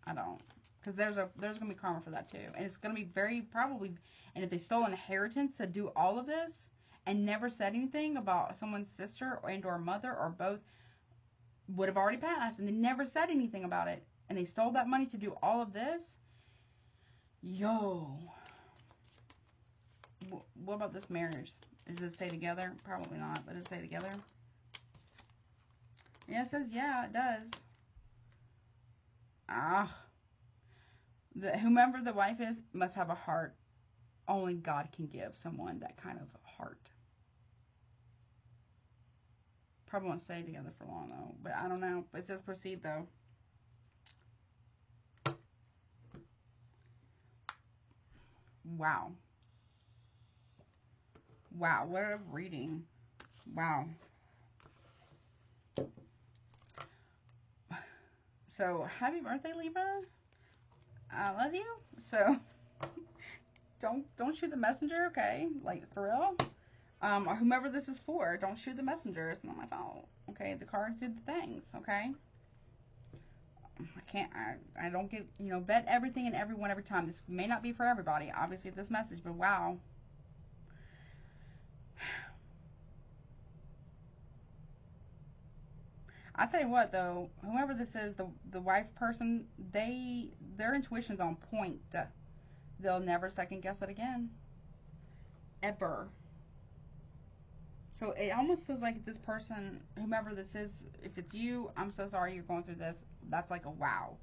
I don't, because there's gonna be karma for that too, and it's gonna be very probably. And if they stole inheritance to do all of this and never said anything about someone's sister and or mother or both, would have already passed, and they never said anything about it, and they stole that money to do all of this. Yo. What about this marriage? Does it stay together? Probably not, but does it stay together? Yeah, it says, yeah, it does. Ah. Whomever the wife is must have a heart. Only God can give someone that kind of heart. Probably won't stay together for long, though. But I don't know. But it says proceed, though. Wow. Wow, what a reading. Wow. So, happy birthday, Libra. I love you. So, don't shoot the messenger, okay? Like, for real. Or whomever this is for, don't shoot the messenger. It's not my fault. Okay, the cards do the things, okay? I don't get, vet everything and everyone every time. This may not be for everybody, obviously, this message, but wow. I tell you what, though, whoever this is, the wife person, their intuition's on point. They'll never second guess it again. Ever. So it almost feels like this person, whomever this is, if it's you, I'm so sorry you're going through this. That's like a wow.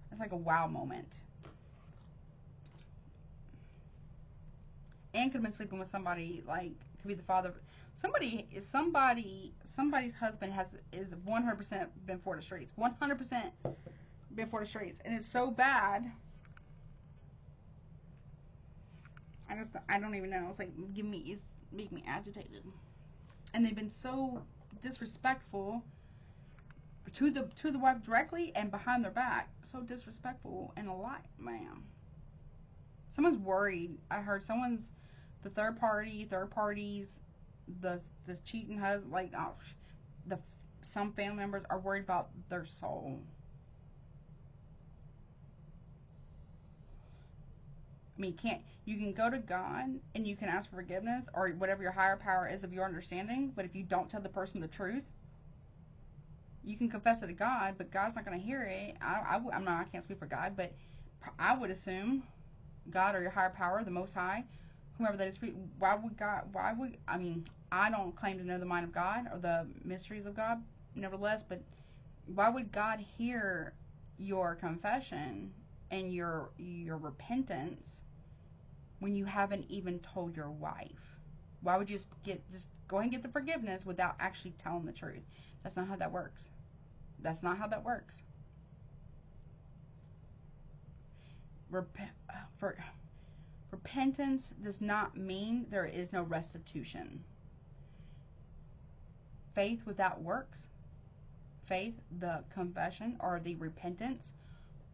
That's like a wow moment. And could have been sleeping with somebody, like, could be the father. Somebody's husband is 100% been for the streets. 100% been for the streets. And it's so bad. I don't even know. It's like, it's make me agitated. And they've been so disrespectful to the wife directly and behind their back. So disrespectful and a lot, man. Someone's worried. I heard the third parties, this cheating husband, like, some family members are worried about their soul. I mean, you can go to God and you can ask for forgiveness or whatever your higher power is of your understanding, but if you don't tell the person the truth, you can confess it to God, but God's not going to hear it. I can't speak for God, but I would assume God or your higher power, the Most High, whoever that is, I don't claim to know the mind of God or the mysteries of God, nevertheless, but why would God hear your confession and your repentance when you haven't even told your wife? Why would you just go ahead and get the forgiveness without actually telling the truth? That's not how that works. That's not how that works. Repentance does not mean there is no restitution. Faith without works, the confession or the repentance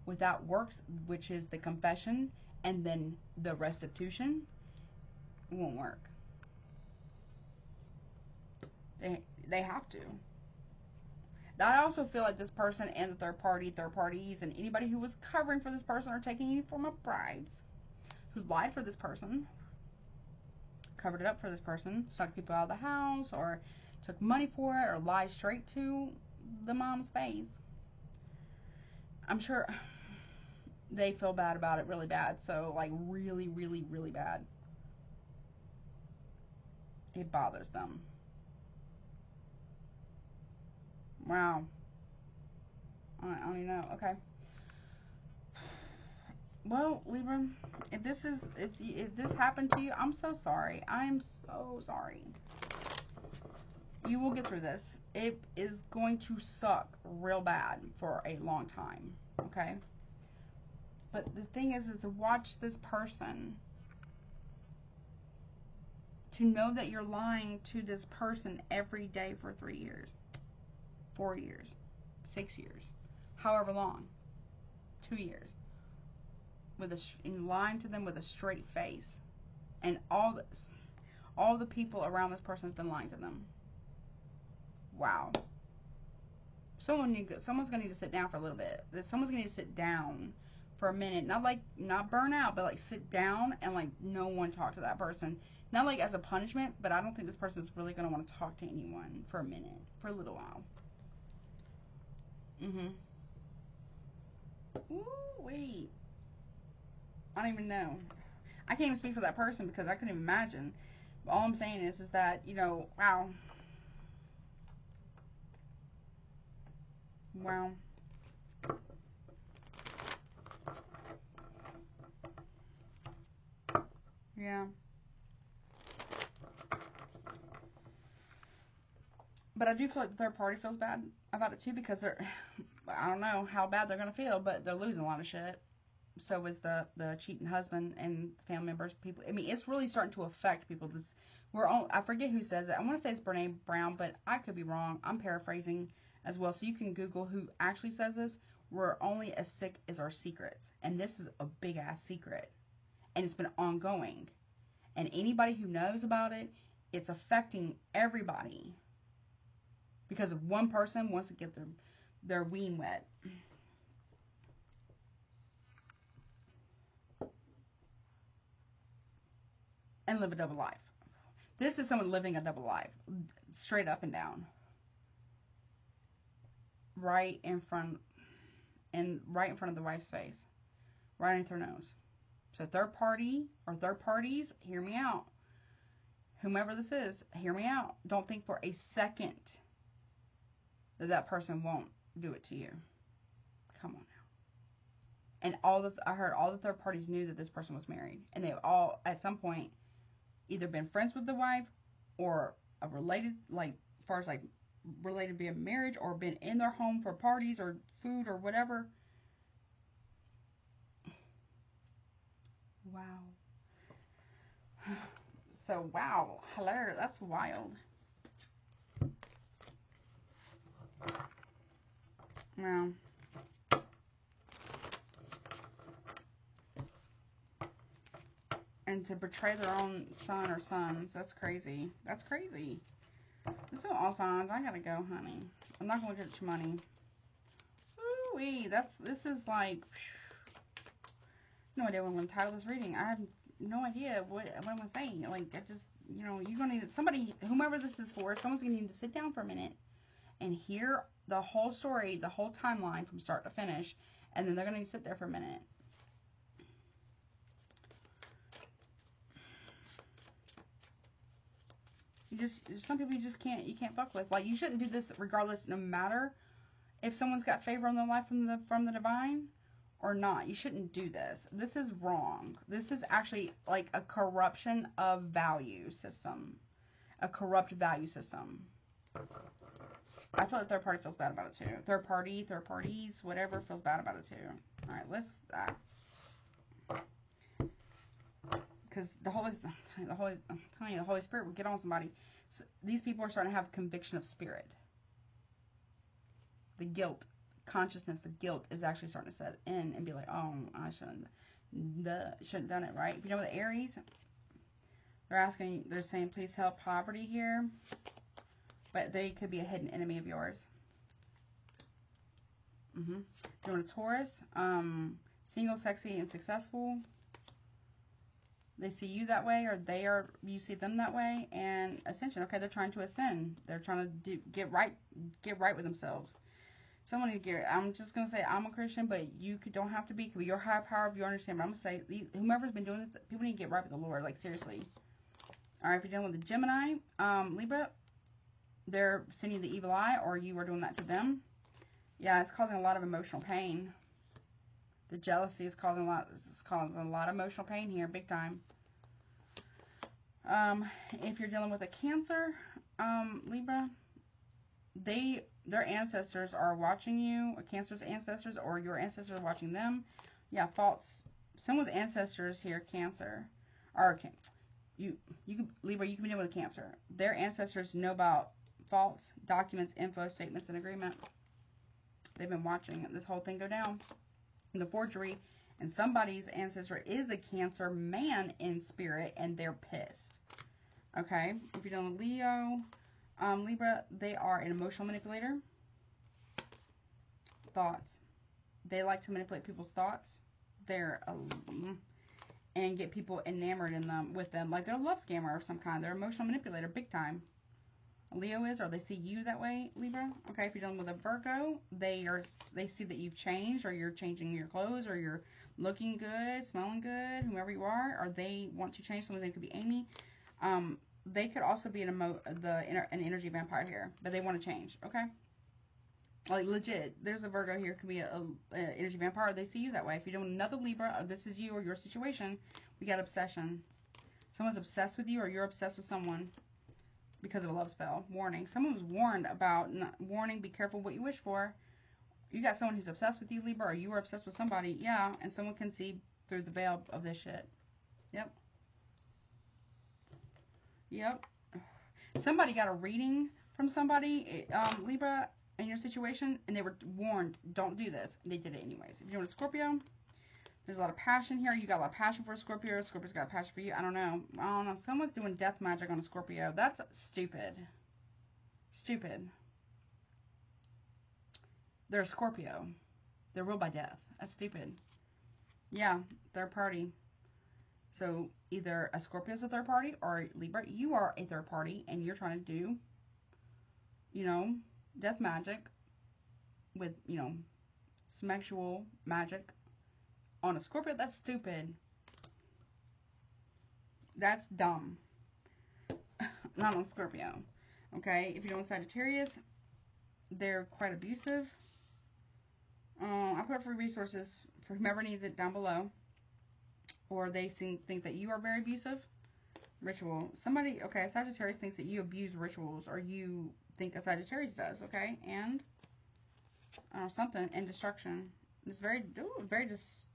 without works, which is the confession and then the restitution, won't work. They have to. I also feel like this person and the third parties, and anybody who was covering for this person or taking any form of bribes, who lied for this person, covered it up for this person, stuck people out of the house, or took money for it, or lied straight to the mom's face. I'm sure they feel bad about it really bad. So, like, really, really, really bad. It bothers them. Wow. I don't even know. Okay. Well, Libra, if this happened to you, I'm so sorry. I'm so sorry. You will get through this. It is going to suck real bad for a long time. Okay? But the thing is to watch this person, to know that you're lying to this person every day for 3 years, 4 years, 6 years, however long, 2 years, lying to them with a straight face, and all the people around this person has been lying to them. Wow. Someone's gonna need to sit down for a little bit. Someone's gonna need to sit down for a minute, not burn out, but like sit down and like no one talk to that person. Not like as a punishment, but I don't think this person is really gonna want to talk to anyone for a minute, for a little while. Ooh, wait. I don't even know. I can't even speak for that person because I couldn't even imagine. But all I'm saying is that, you know, wow. Wow. Yeah. But I do feel like the third party feels bad about it too because I don't know how bad they're going to feel, but they're losing a lot of shit. So is the cheating husband and family members, people. I mean, it's really starting to affect people. I forget who says it. I want to say it's Brene Brown, but I could be wrong. I'm paraphrasing as well. So you can Google who actually says this. We're only as sick as our secrets. And this is a big ass secret. And it's been ongoing. And anybody who knows about it, it's affecting everybody. Because if one person wants to get their ween wet. And live a double life. This is someone living a double life. Straight up and down. Right in front of the wife's face. Right underneath her nose. So third party or third parties, hear me out. Whomever this is, hear me out. Don't think for a second that person won't do it to you. Come on now. And I heard all the third parties knew that this person was married. And they've all, at some point, either been friends with the wife or related, like, as far as like related via marriage, or been in their home for parties or food or whatever. Wow. So, wow. Hilarious. That's wild. Wow. And to betray their own son or sons. That's crazy. That's crazy. This is all signs. I gotta go, honey. I'm not gonna look at your money. Ooh-wee. This is like... No idea what I'm gonna title this reading. I have no idea what I'm gonna say. Like, I just... You know, you're gonna need somebody, whomever this is for, someone's gonna need to sit down for a minute and hear the whole story, the whole timeline from start to finish, and then they're gonna need to sit there for a minute. Some people you can't fuck with. Like, you shouldn't do this regardless, no matter if someone's got favor on their life from the divine or not. You shouldn't do this. This is wrong. This is actually like a corruption of value system. A corrupt value system. I feel like third party feels bad about it too. Third parties, whatever, feels bad about it too. Alright, let's... Because I'm telling you, the Holy Spirit will get on somebody. So these people are starting to have conviction of spirit. The guilt, consciousness, the guilt is actually starting to set in and be like, oh, I shouldn't have done it, right? If you know the Aries, they're saying, please help poverty here. But they could be a hidden enemy of yours. If you want a Taurus, single, sexy, and successful. They see you that way, or you see them that way. And ascension, okay, they're trying to ascend. They're trying to get right with themselves. Someone needs to get. I'm just gonna say I'm a Christian, but you don't have to be. It could be your higher power if you understand. But I'm gonna say whomever's been doing this, people need to get right with the Lord. Like, seriously. All right, if you're dealing with the Gemini, Libra, they're sending the evil eye, or you are doing that to them. Yeah, it's causing a lot of emotional pain. The jealousy is causing a lot of emotional pain here, big time. If you're dealing with a Cancer, Libra, their ancestors are watching you, a Cancer's ancestors, or your ancestors are watching them. Yeah, false. Someone's ancestors here, Cancer, or Libra, you can be dealing with a Cancer. Their ancestors know about faults, documents, info, statements, and agreement. They've been watching this whole thing go down. The forgery, and somebody's ancestor is a Cancer man in spirit, and they're pissed. Okay, if you're dealing with Leo, Libra, they are an emotional manipulator. Thoughts. They like to manipulate people's thoughts. They're and get people enamored in them with them, like they're a love scammer of some kind. They're an emotional manipulator, big time. Leo is, or they see you that way, Libra. Okay, if you're dealing with a Virgo, they see that you've changed, or you're changing your clothes, or you're looking good, smelling good, whoever you are, or they want to change something. They could be Amy. They could also be an energy vampire here, but they want to change. Okay, like legit. There's a Virgo here, could be a energy vampire. They see you that way. If you're doing another Libra, or this is you or your situation, we got obsession. Someone's obsessed with you, or you're obsessed with someone. Because of a love spell. Warning. Someone was warned about, warning, be careful what you wish for. You got someone who's obsessed with you, Libra, or you are obsessed with somebody. Yeah, and someone can see through the veil of this shit. Yep. Yep. Somebody got a reading from somebody, Libra, in your situation, and they were warned, don't do this. They did it anyways. If you're doing a Scorpio, there's a lot of passion here. You got a lot of passion for a Scorpio. Scorpio's got a passion for you. I don't know. Someone's doing death magic on a Scorpio. That's stupid. Stupid. They're a Scorpio. They're ruled by death. That's stupid. Yeah, third party. So either a Scorpio's a third party, or Libra, you are a third party, and you're trying to do, death magic with, sexual magic on a Scorpio. That's stupid. That's dumb. Not on Scorpio. Okay, if you're doing Sagittarius, they're quite abusive. I put free resources for whoever needs it down below. Or they think that you are very abusive. Ritual. Somebody, okay, a Sagittarius thinks that you abuse rituals, or you think a Sagittarius does, okay? And something, and destruction. It's very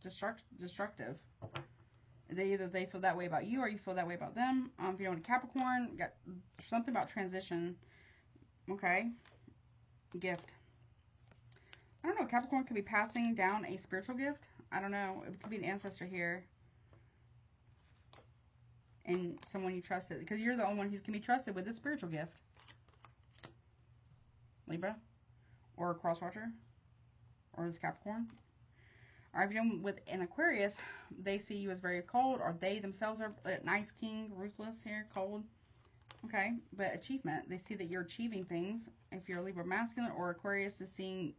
destructive. Either they feel that way about you, or you feel that way about them. If you're on a Capricorn, got something about transition. Okay. Gift. I don't know. Capricorn could be passing down a spiritual gift. I don't know. It could be an ancestor here. And someone you trusted. Because you're the only one who can be trusted with a spiritual gift. Libra. Or a cross watcher. Or this Capricorn. Or if you're with an Aquarius, they see you as very cold. Or they themselves are nice king. Ruthless here. Cold. Okay. But achievement. They see that you're achieving things. If you're a Libra masculine, or Aquarius is seeing,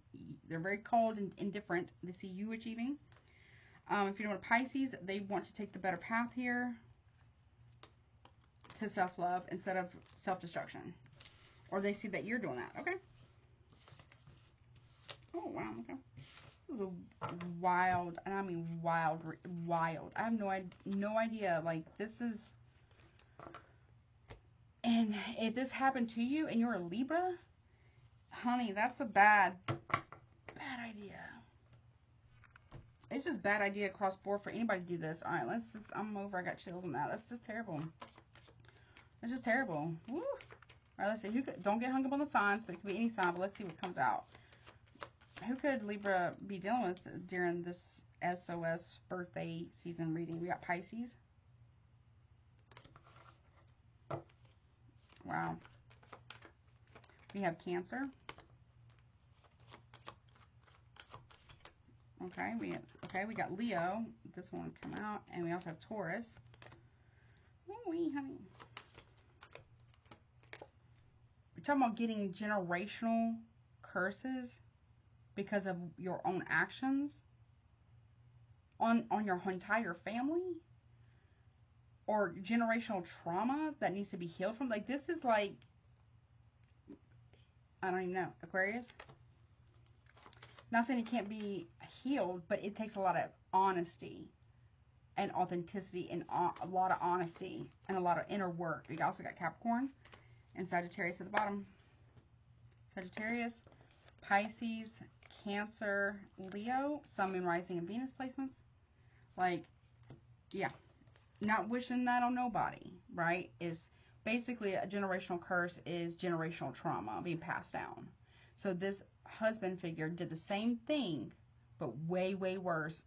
they're very cold and indifferent. They see you achieving. If you're doing Pisces, they want to take the better path here to self-love instead of self-destruction. Or they see that you're doing that. Okay. Oh, wow. Okay. This is a wild, and I mean wild. I have no idea. Like, this is, and if this happened to you and you're a Libra, honey, that's a bad idea. It's just bad idea across board for anybody to do this. All right, I'm over. I got chills on that. That's just terrible. It's just terrible. Woo. All right, let's see. Don't get hung up on the signs, but it could be any sign, but let's see what comes out. Who could Libra be dealing with during this S.O.S. birthday season reading? We got Pisces. Wow. We have Cancer. Okay, we got Leo. This one come out, and we also have Taurus. Ooh-wee, honey. We're talking about getting generational curses because of your own actions on your entire family, or generational trauma that needs to be healed from. Like, this is like, I don't even know. Aquarius. Not saying it can't be healed, but it takes a lot of honesty and authenticity, and a lot of honesty and a lot of inner work. We also got Capricorn and Sagittarius at the bottom. Sagittarius, Pisces, Cancer, Leo, Sun, Moon, Rising, and Venus placements. Like, yeah, not wishing that on nobody, right? Is basically a generational curse is generational trauma being passed down. So this husband figure did the same thing, but way, way worse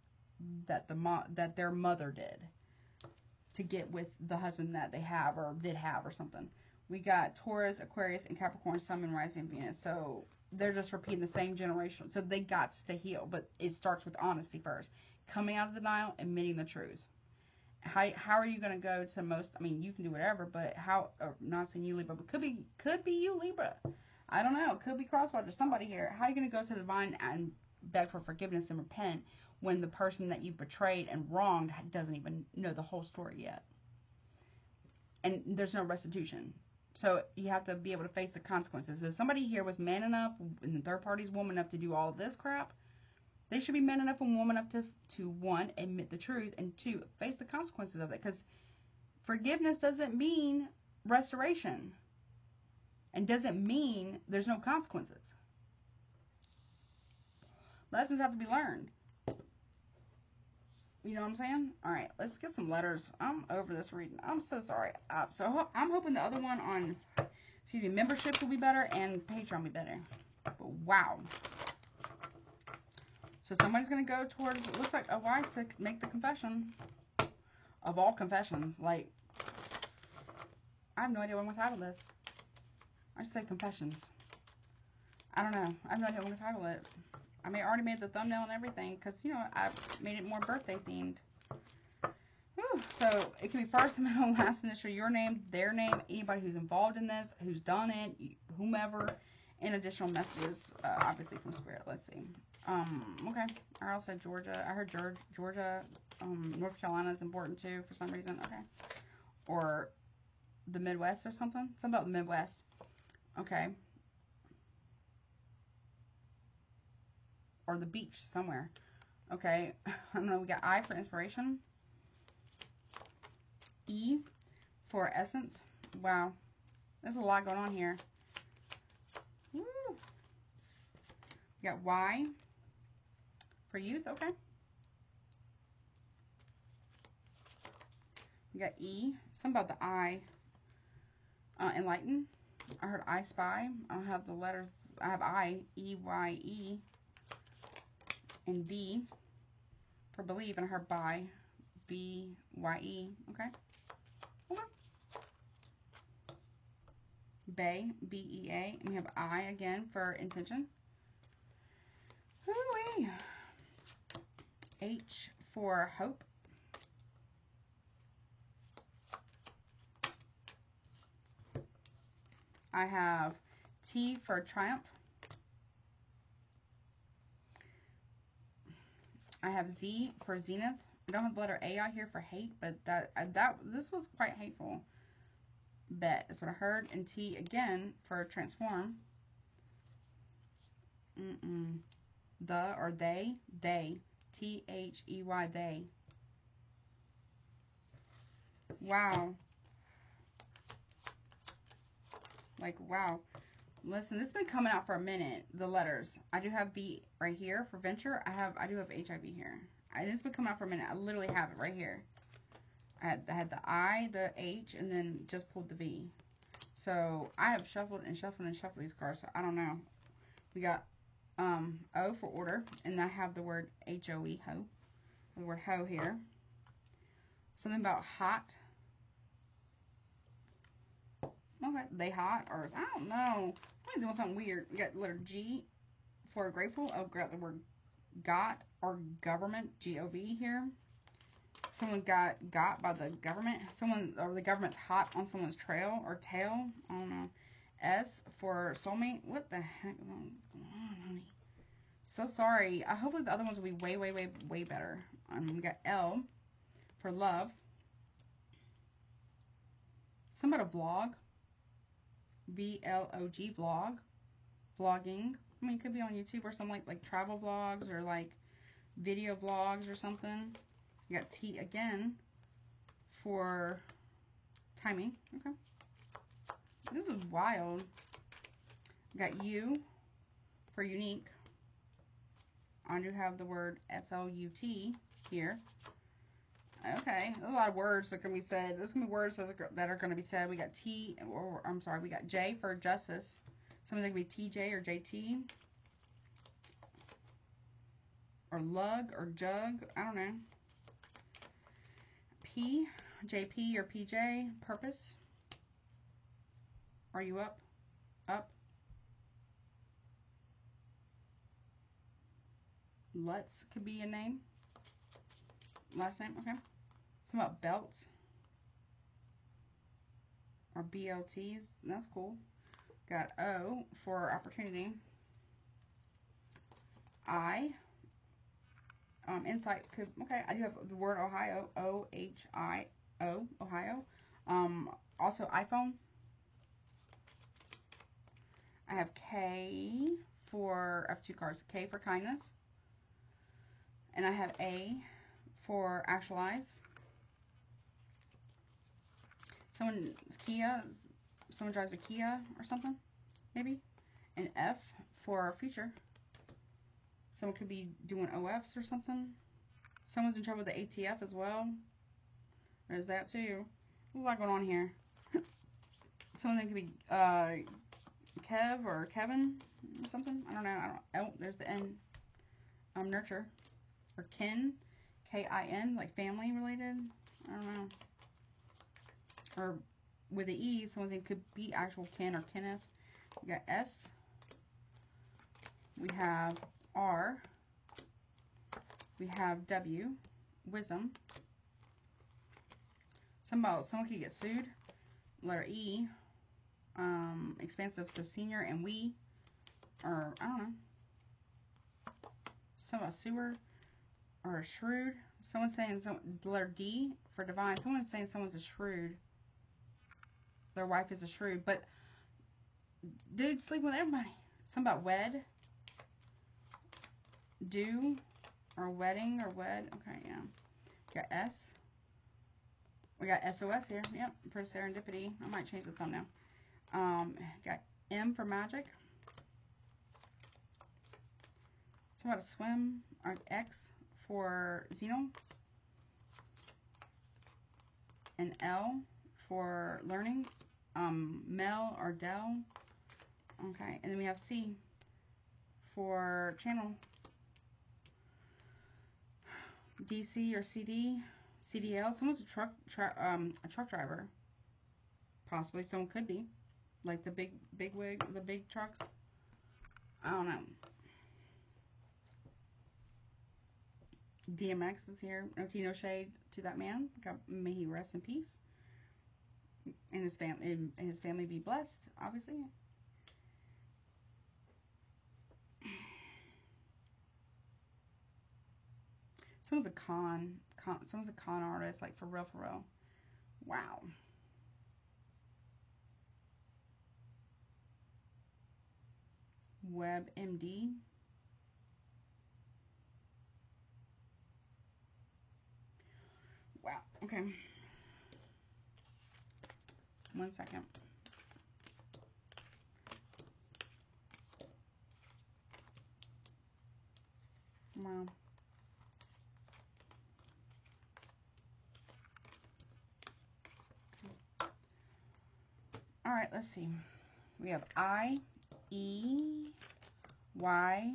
that their mother did to get with the husband that they have or did have or something. We got Taurus, Aquarius, and Capricorn, Sun, and Rising Venus. So they're just repeating the same generation. So they got to heal, but it starts with honesty first. Coming out of denial, admitting the truth. How are you going to go to most, I mean, you can do whatever, but how, not saying you Libra, but could be you Libra. I don't know. Could be Crosswatcher, somebody here. How are you going to go to the divine and beg for forgiveness and repent when the person that you betrayed and wronged doesn't even know the whole story yet? And there's no restitution. So you have to be able to face the consequences. So if somebody here was man enough and the third party's woman enough to do all of this crap, they should be man enough and woman enough to one, admit the truth, and two, face the consequences of it. Because forgiveness doesn't mean restoration. And doesn't mean there's no consequences. Lessons have to be learned. You know what I'm saying? Alright, let's get some letters. I'm over this reading. I'm so sorry. So I'm hoping the other one on, membership will be better and Patreon will be better. But wow. So somebody's going to go towards, it looks like a wife to make the confession. Of all confessions. Like, I have no idea what I'm going to title this. I just say confessions. I don't know. I have no idea what I'm going to title it. I may already made the thumbnail and everything because, I made it more birthday themed. Whew. So it can be first, middle, last initial, your name, their name, anybody who's involved in this, who's done it, whomever, and additional messages, obviously from Spirit. Let's see. Okay. I also said Georgia. I heard Georgia. North Carolina is important too for some reason. Okay. Or the Midwest or something. Something about the Midwest. Okay. Or the beach somewhere. Okay. I don't know. We got I for inspiration. E for essence. Wow. There's a lot going on here. Woo. We got Y for youth. Okay. We got E. Something about the I. Enlighten. I heard I spy. I don't have the letters. I have I. E-Y-E. And B for believe. And I heard by. B-Y-E. Okay. Okay. Bay. B-E-A. And we have I again for intention. Ooh-wee. H for hope. I have T for triumph. I have Z for zenith. I don't have the letter A out here for hate, but this was quite hateful. Bet is what I heard. And T again for transform. The or they. T-H-E-Y, they. Wow. Like, wow. Listen, this has been coming out for a minute, the letters. I do have B right here for venture. I do have HIV here. This has been coming out for a minute. I literally have it right here. I had the I, the H, and then just pulled the V. So, I have shuffled and shuffled and shuffled these cards, so I don't know. We got O for order, and I have the word H-O-E, ho. The word ho here. Something about hot. Okay, they hot, or I don't know. I'm doing something weird. We got the letter G for grateful. Oh, got the word got or government, G-O-V here. Someone got by the government. Or the government's hot on someone's trail or tail. I don't know. S for soulmate. What the heck is going on, honey? So sorry. Hopefully the other ones will be way, way, way, way better. We got L for love. Something about a vlog. V-L-O-G, vlog. Vlogging. I mean, it could be on YouTube or something like travel vlogs or like video vlogs or something. You got T again for timing. Okay. This is wild. Got U for unique. I do have the word S-L-U-T here. Okay, there's a lot of words that are going to be said. There's going to be words that are going to be said. We got T, or I'm sorry, we got J for justice. Something's going to be TJ or JT. or lug or jug. I don't know. P, JP or PJ, purpose. Are you up? Up. Lutz could be a name. Last name, okay. Something about belts. Or BLTs. That's cool. Got O for opportunity. I. Insight could, okay, I do have the word Ohio. O-H-I-O, Ohio. Also iPhone. I have K for, I have 2 cards. K for kindness. And I have A for actualize. Someone drives a Kia or something, maybe. And F for future. Someone could be doing OFs or something. Someone's in trouble with the ATF as well. There's that too. There's a lot going on here. Someone that could be Kev or Kevin or something. I don't know. Oh, there's the N. Nurture. Or kin. K-I-N, like family related. I don't know. Or with the E, someone that could be actual kin or Kenneth. We got S. We have R. We have W. Wisdom. Someone could get sued. Letter E. Expansive, so senior, and we. Or, I don't know. Someone sewer. Or a shrewd. Someone's saying letter D for divine. Someone's saying someone's a shrewd. Their wife is a shrewd. But, dude, sleeping with everybody. Something about wed. Do. Or wedding or wed. Okay, yeah. Got S. We got S.O.S. here. Yep, for serendipity. I might change the thumbnail. Got M for magic. Something about a swim. Or X for Xeno. And L for learning. Mel or Dell. Okay, and then we have C for channel. DC or CD. CDL. Someone's a truck driver. Possibly. Someone could be. Like the big wig, the big trucks. I don't know. DMX is here. No shade to that man. God, may he rest in peace. And his family be blessed, obviously. Someone's a con artist, like for real. Wow. WebMD. Wow. Okay. 1 second. Wow. All right, let's see. We have I, E, Y,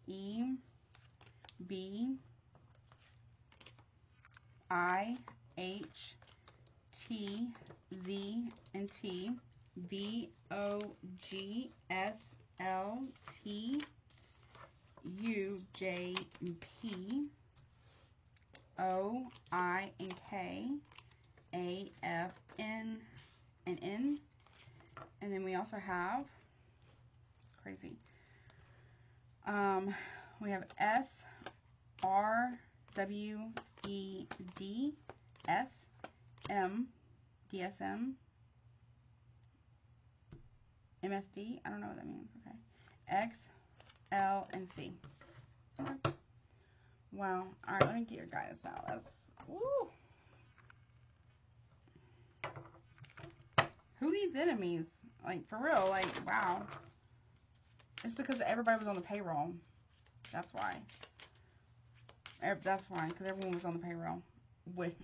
E, B, I, H, T, Z, and T, V, O, G, S, L, T, U, J, and P, O, I, and K, A, F, N, and N. And then we also have, crazy, we have S, R, W, E, D, S, M, DSM, MSD, I don't know what that means, okay, X, L, and C. Okay. Wow. All right, let me get your guidance now. That's, woo. Who needs enemies? Like, for real, like, wow. It's because everybody was on the payroll. That's why. That's why, because everyone was on the payroll. Wait.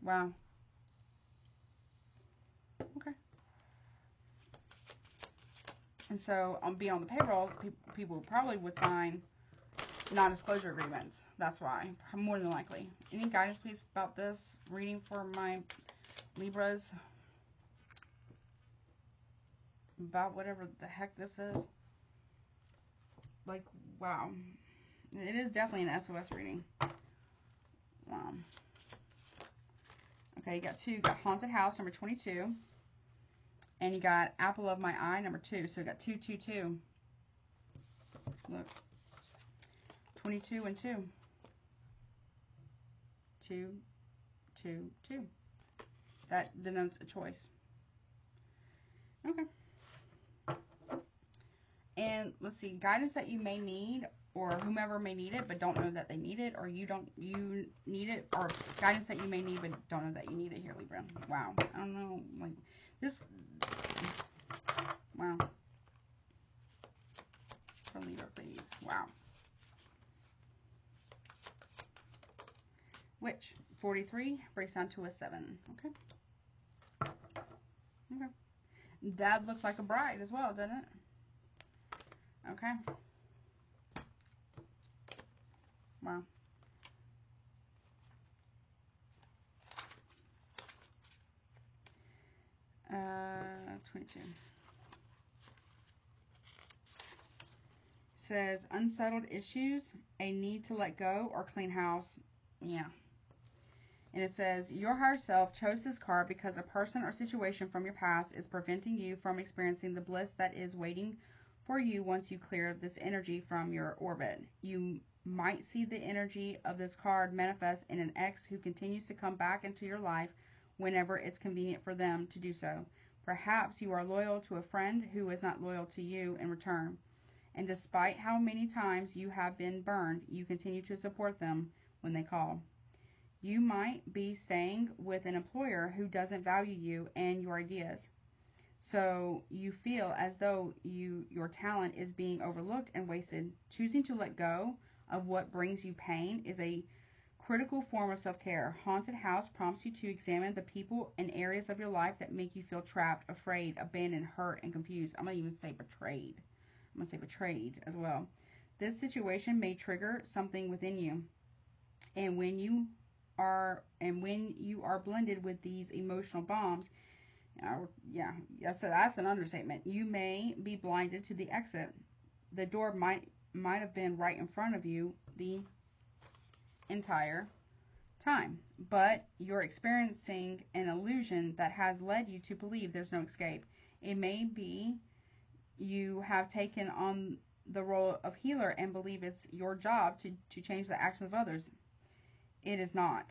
Wow. Okay. And so, on being on the payroll, people probably would sign non-disclosure agreements. That's why, more than likely. Any guidance, please, about this reading for my Libras? About whatever the heck this is. Like, wow. It is definitely an S.O.S. reading. Wow. Okay, you got two. You got Haunted House, number 22. And you got Apple of My Eye, number 2. So you got 2, 2, 2. Look. 22 and 2. 2, 2, 2. That denotes a choice. Okay. And let's see, guidance that you may need, or whomever may need it but don't know that they need it, or you need it, or guidance that you may need but don't know that you need it here, Libra. Wow. I don't know, like this. Wow. For Libra, please. Wow. Which 43 breaks down to a 7. Okay. Okay. That looks like a bride as well, doesn't it? Okay. Wow. Uh, 22. Says unsettled issues, a need to let go or clean house. Yeah. And it says your higher self chose this card because a person or situation from your past is preventing you from experiencing the bliss that is waiting for you once you clear this energy from your orbit. You might see the energy of this card manifest in an ex who continues to come back into your life whenever it's convenient for them to do so. Perhaps you are loyal to a friend who is not loyal to you in return. And despite how many times you have been burned, you continue to support them when they call. You might be staying with an employer who doesn't value you and your ideas. So you feel as though your talent is being overlooked and wasted. Choosing to let go of what brings you pain is a critical form of self-care. Haunted House prompts you to examine the people and areas of your life that make you feel trapped, afraid, abandoned, hurt, and confused. I'm going to even say betrayed. I'm going to say betrayed as well. This situation may trigger something within you. And when you are blended with these emotional bombs, yeah, so that's an understatement. You may be blinded to the exit. The door might have been right in front of you the entire time, but you're experiencing an illusion that has led you to believe there's no escape. It may be you have taken on the role of healer and believe it's your job to change the actions of others. It is not.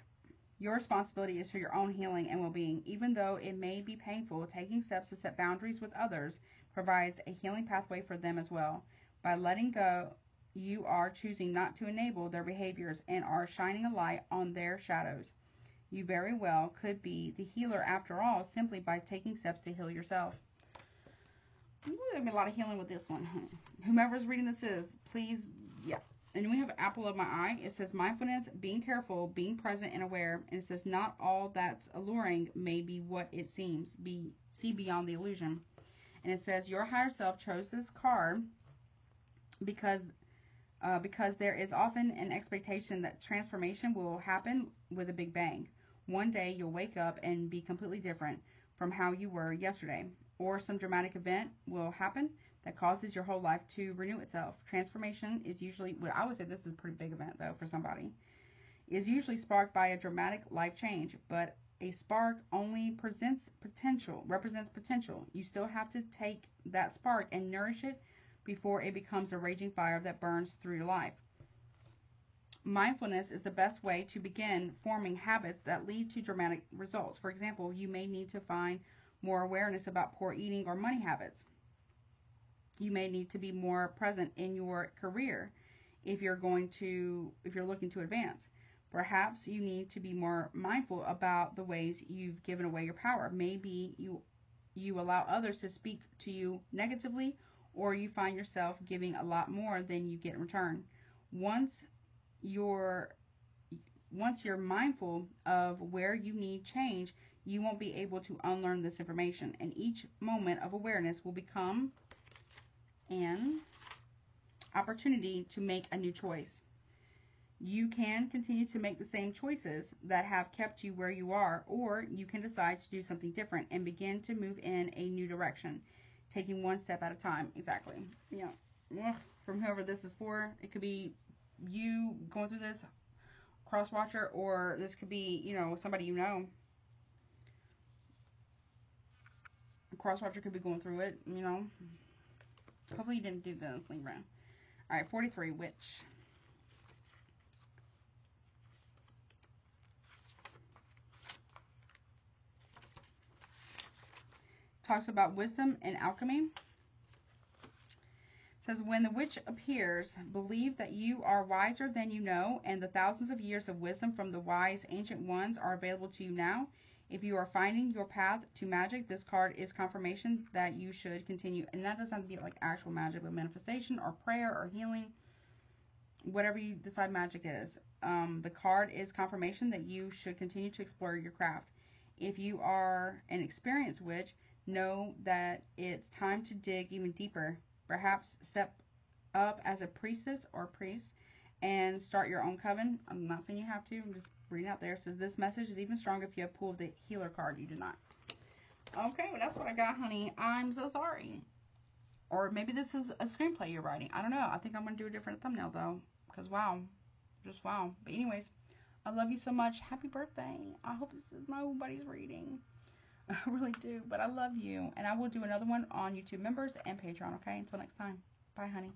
Your responsibility is for your own healing and well-being. Even though it may be painful, taking steps to set boundaries with others provides a healing pathway for them as well. By letting go, you are choosing not to enable their behaviors and are shining a light on their shadows. You very well could be the healer after all, simply by taking steps to heal yourself. Ooh, there's been a lot of healing with this one. Whomever's reading this is, please, yeah. And then we have Apple of My Eye. It says mindfulness, being careful, being present and aware. And it says not all that's alluring may be what it seems. See beyond the illusion. And it says your higher self chose this card because there is often an expectation that transformation will happen with a big bang. One day you'll wake up and be completely different from how you were yesterday. Or some dramatic event will happen that causes your whole life to renew itself. Transformation is usually, well, I would say this is a pretty big event though for somebody, is usually sparked by a dramatic life change, but a spark only represents potential. You still have to take that spark and nourish it before it becomes a raging fire that burns through your life. Mindfulness is the best way to begin forming habits that lead to dramatic results. For example, you may need to find more awareness about poor eating or money habits. You may need to be more present in your career if you're looking to advance. Perhaps you need to be more mindful about the ways you've given away your power. Maybe you allow others to speak to you negatively, or you find yourself giving a lot more than you get in return. Once you're mindful of where you need change, you won't be able to unlearn this information, and each moment of awareness will become and opportunity to make a new choice. You can continue to make the same choices that have kept you where you are, or you can decide to do something different and begin to move in a new direction, taking one step at a time. Exactly. Yeah. From whoever this is for, it could be you going through this, cross watcher, or this could be, somebody you know. A cross watcher could be going through it, Hopefully you didn't do this, Libra. All right, 43, witch. Talks about wisdom and alchemy. Says, when the witch appears, believe that you are wiser than you know, and the thousands of years of wisdom from the wise ancient ones are available to you now. If you are finding your path to magic, this card is confirmation that you should continue. And that doesn't have to be like actual magic, but manifestation or prayer or healing, whatever you decide magic is. The card is confirmation that you should continue to explore your craft. If you are an experienced witch, know that it's time to dig even deeper. Perhaps step up as a priestess or priest and start your own coven. I'm not saying you have to. I'm just reading out there. It says this message is even stronger if you have pulled the healer card. You did not. Okay, well, that's what I got, honey. I'm so sorry. Or maybe this is a screenplay you're writing. I don't know. I think I'm going to do a different thumbnail, though. Because, wow. Just wow. But anyways, I love you so much. Happy birthday. I hope this is nobody's reading. I really do. But I love you. And I will do another one on YouTube members and Patreon, okay? Until next time. Bye, honey.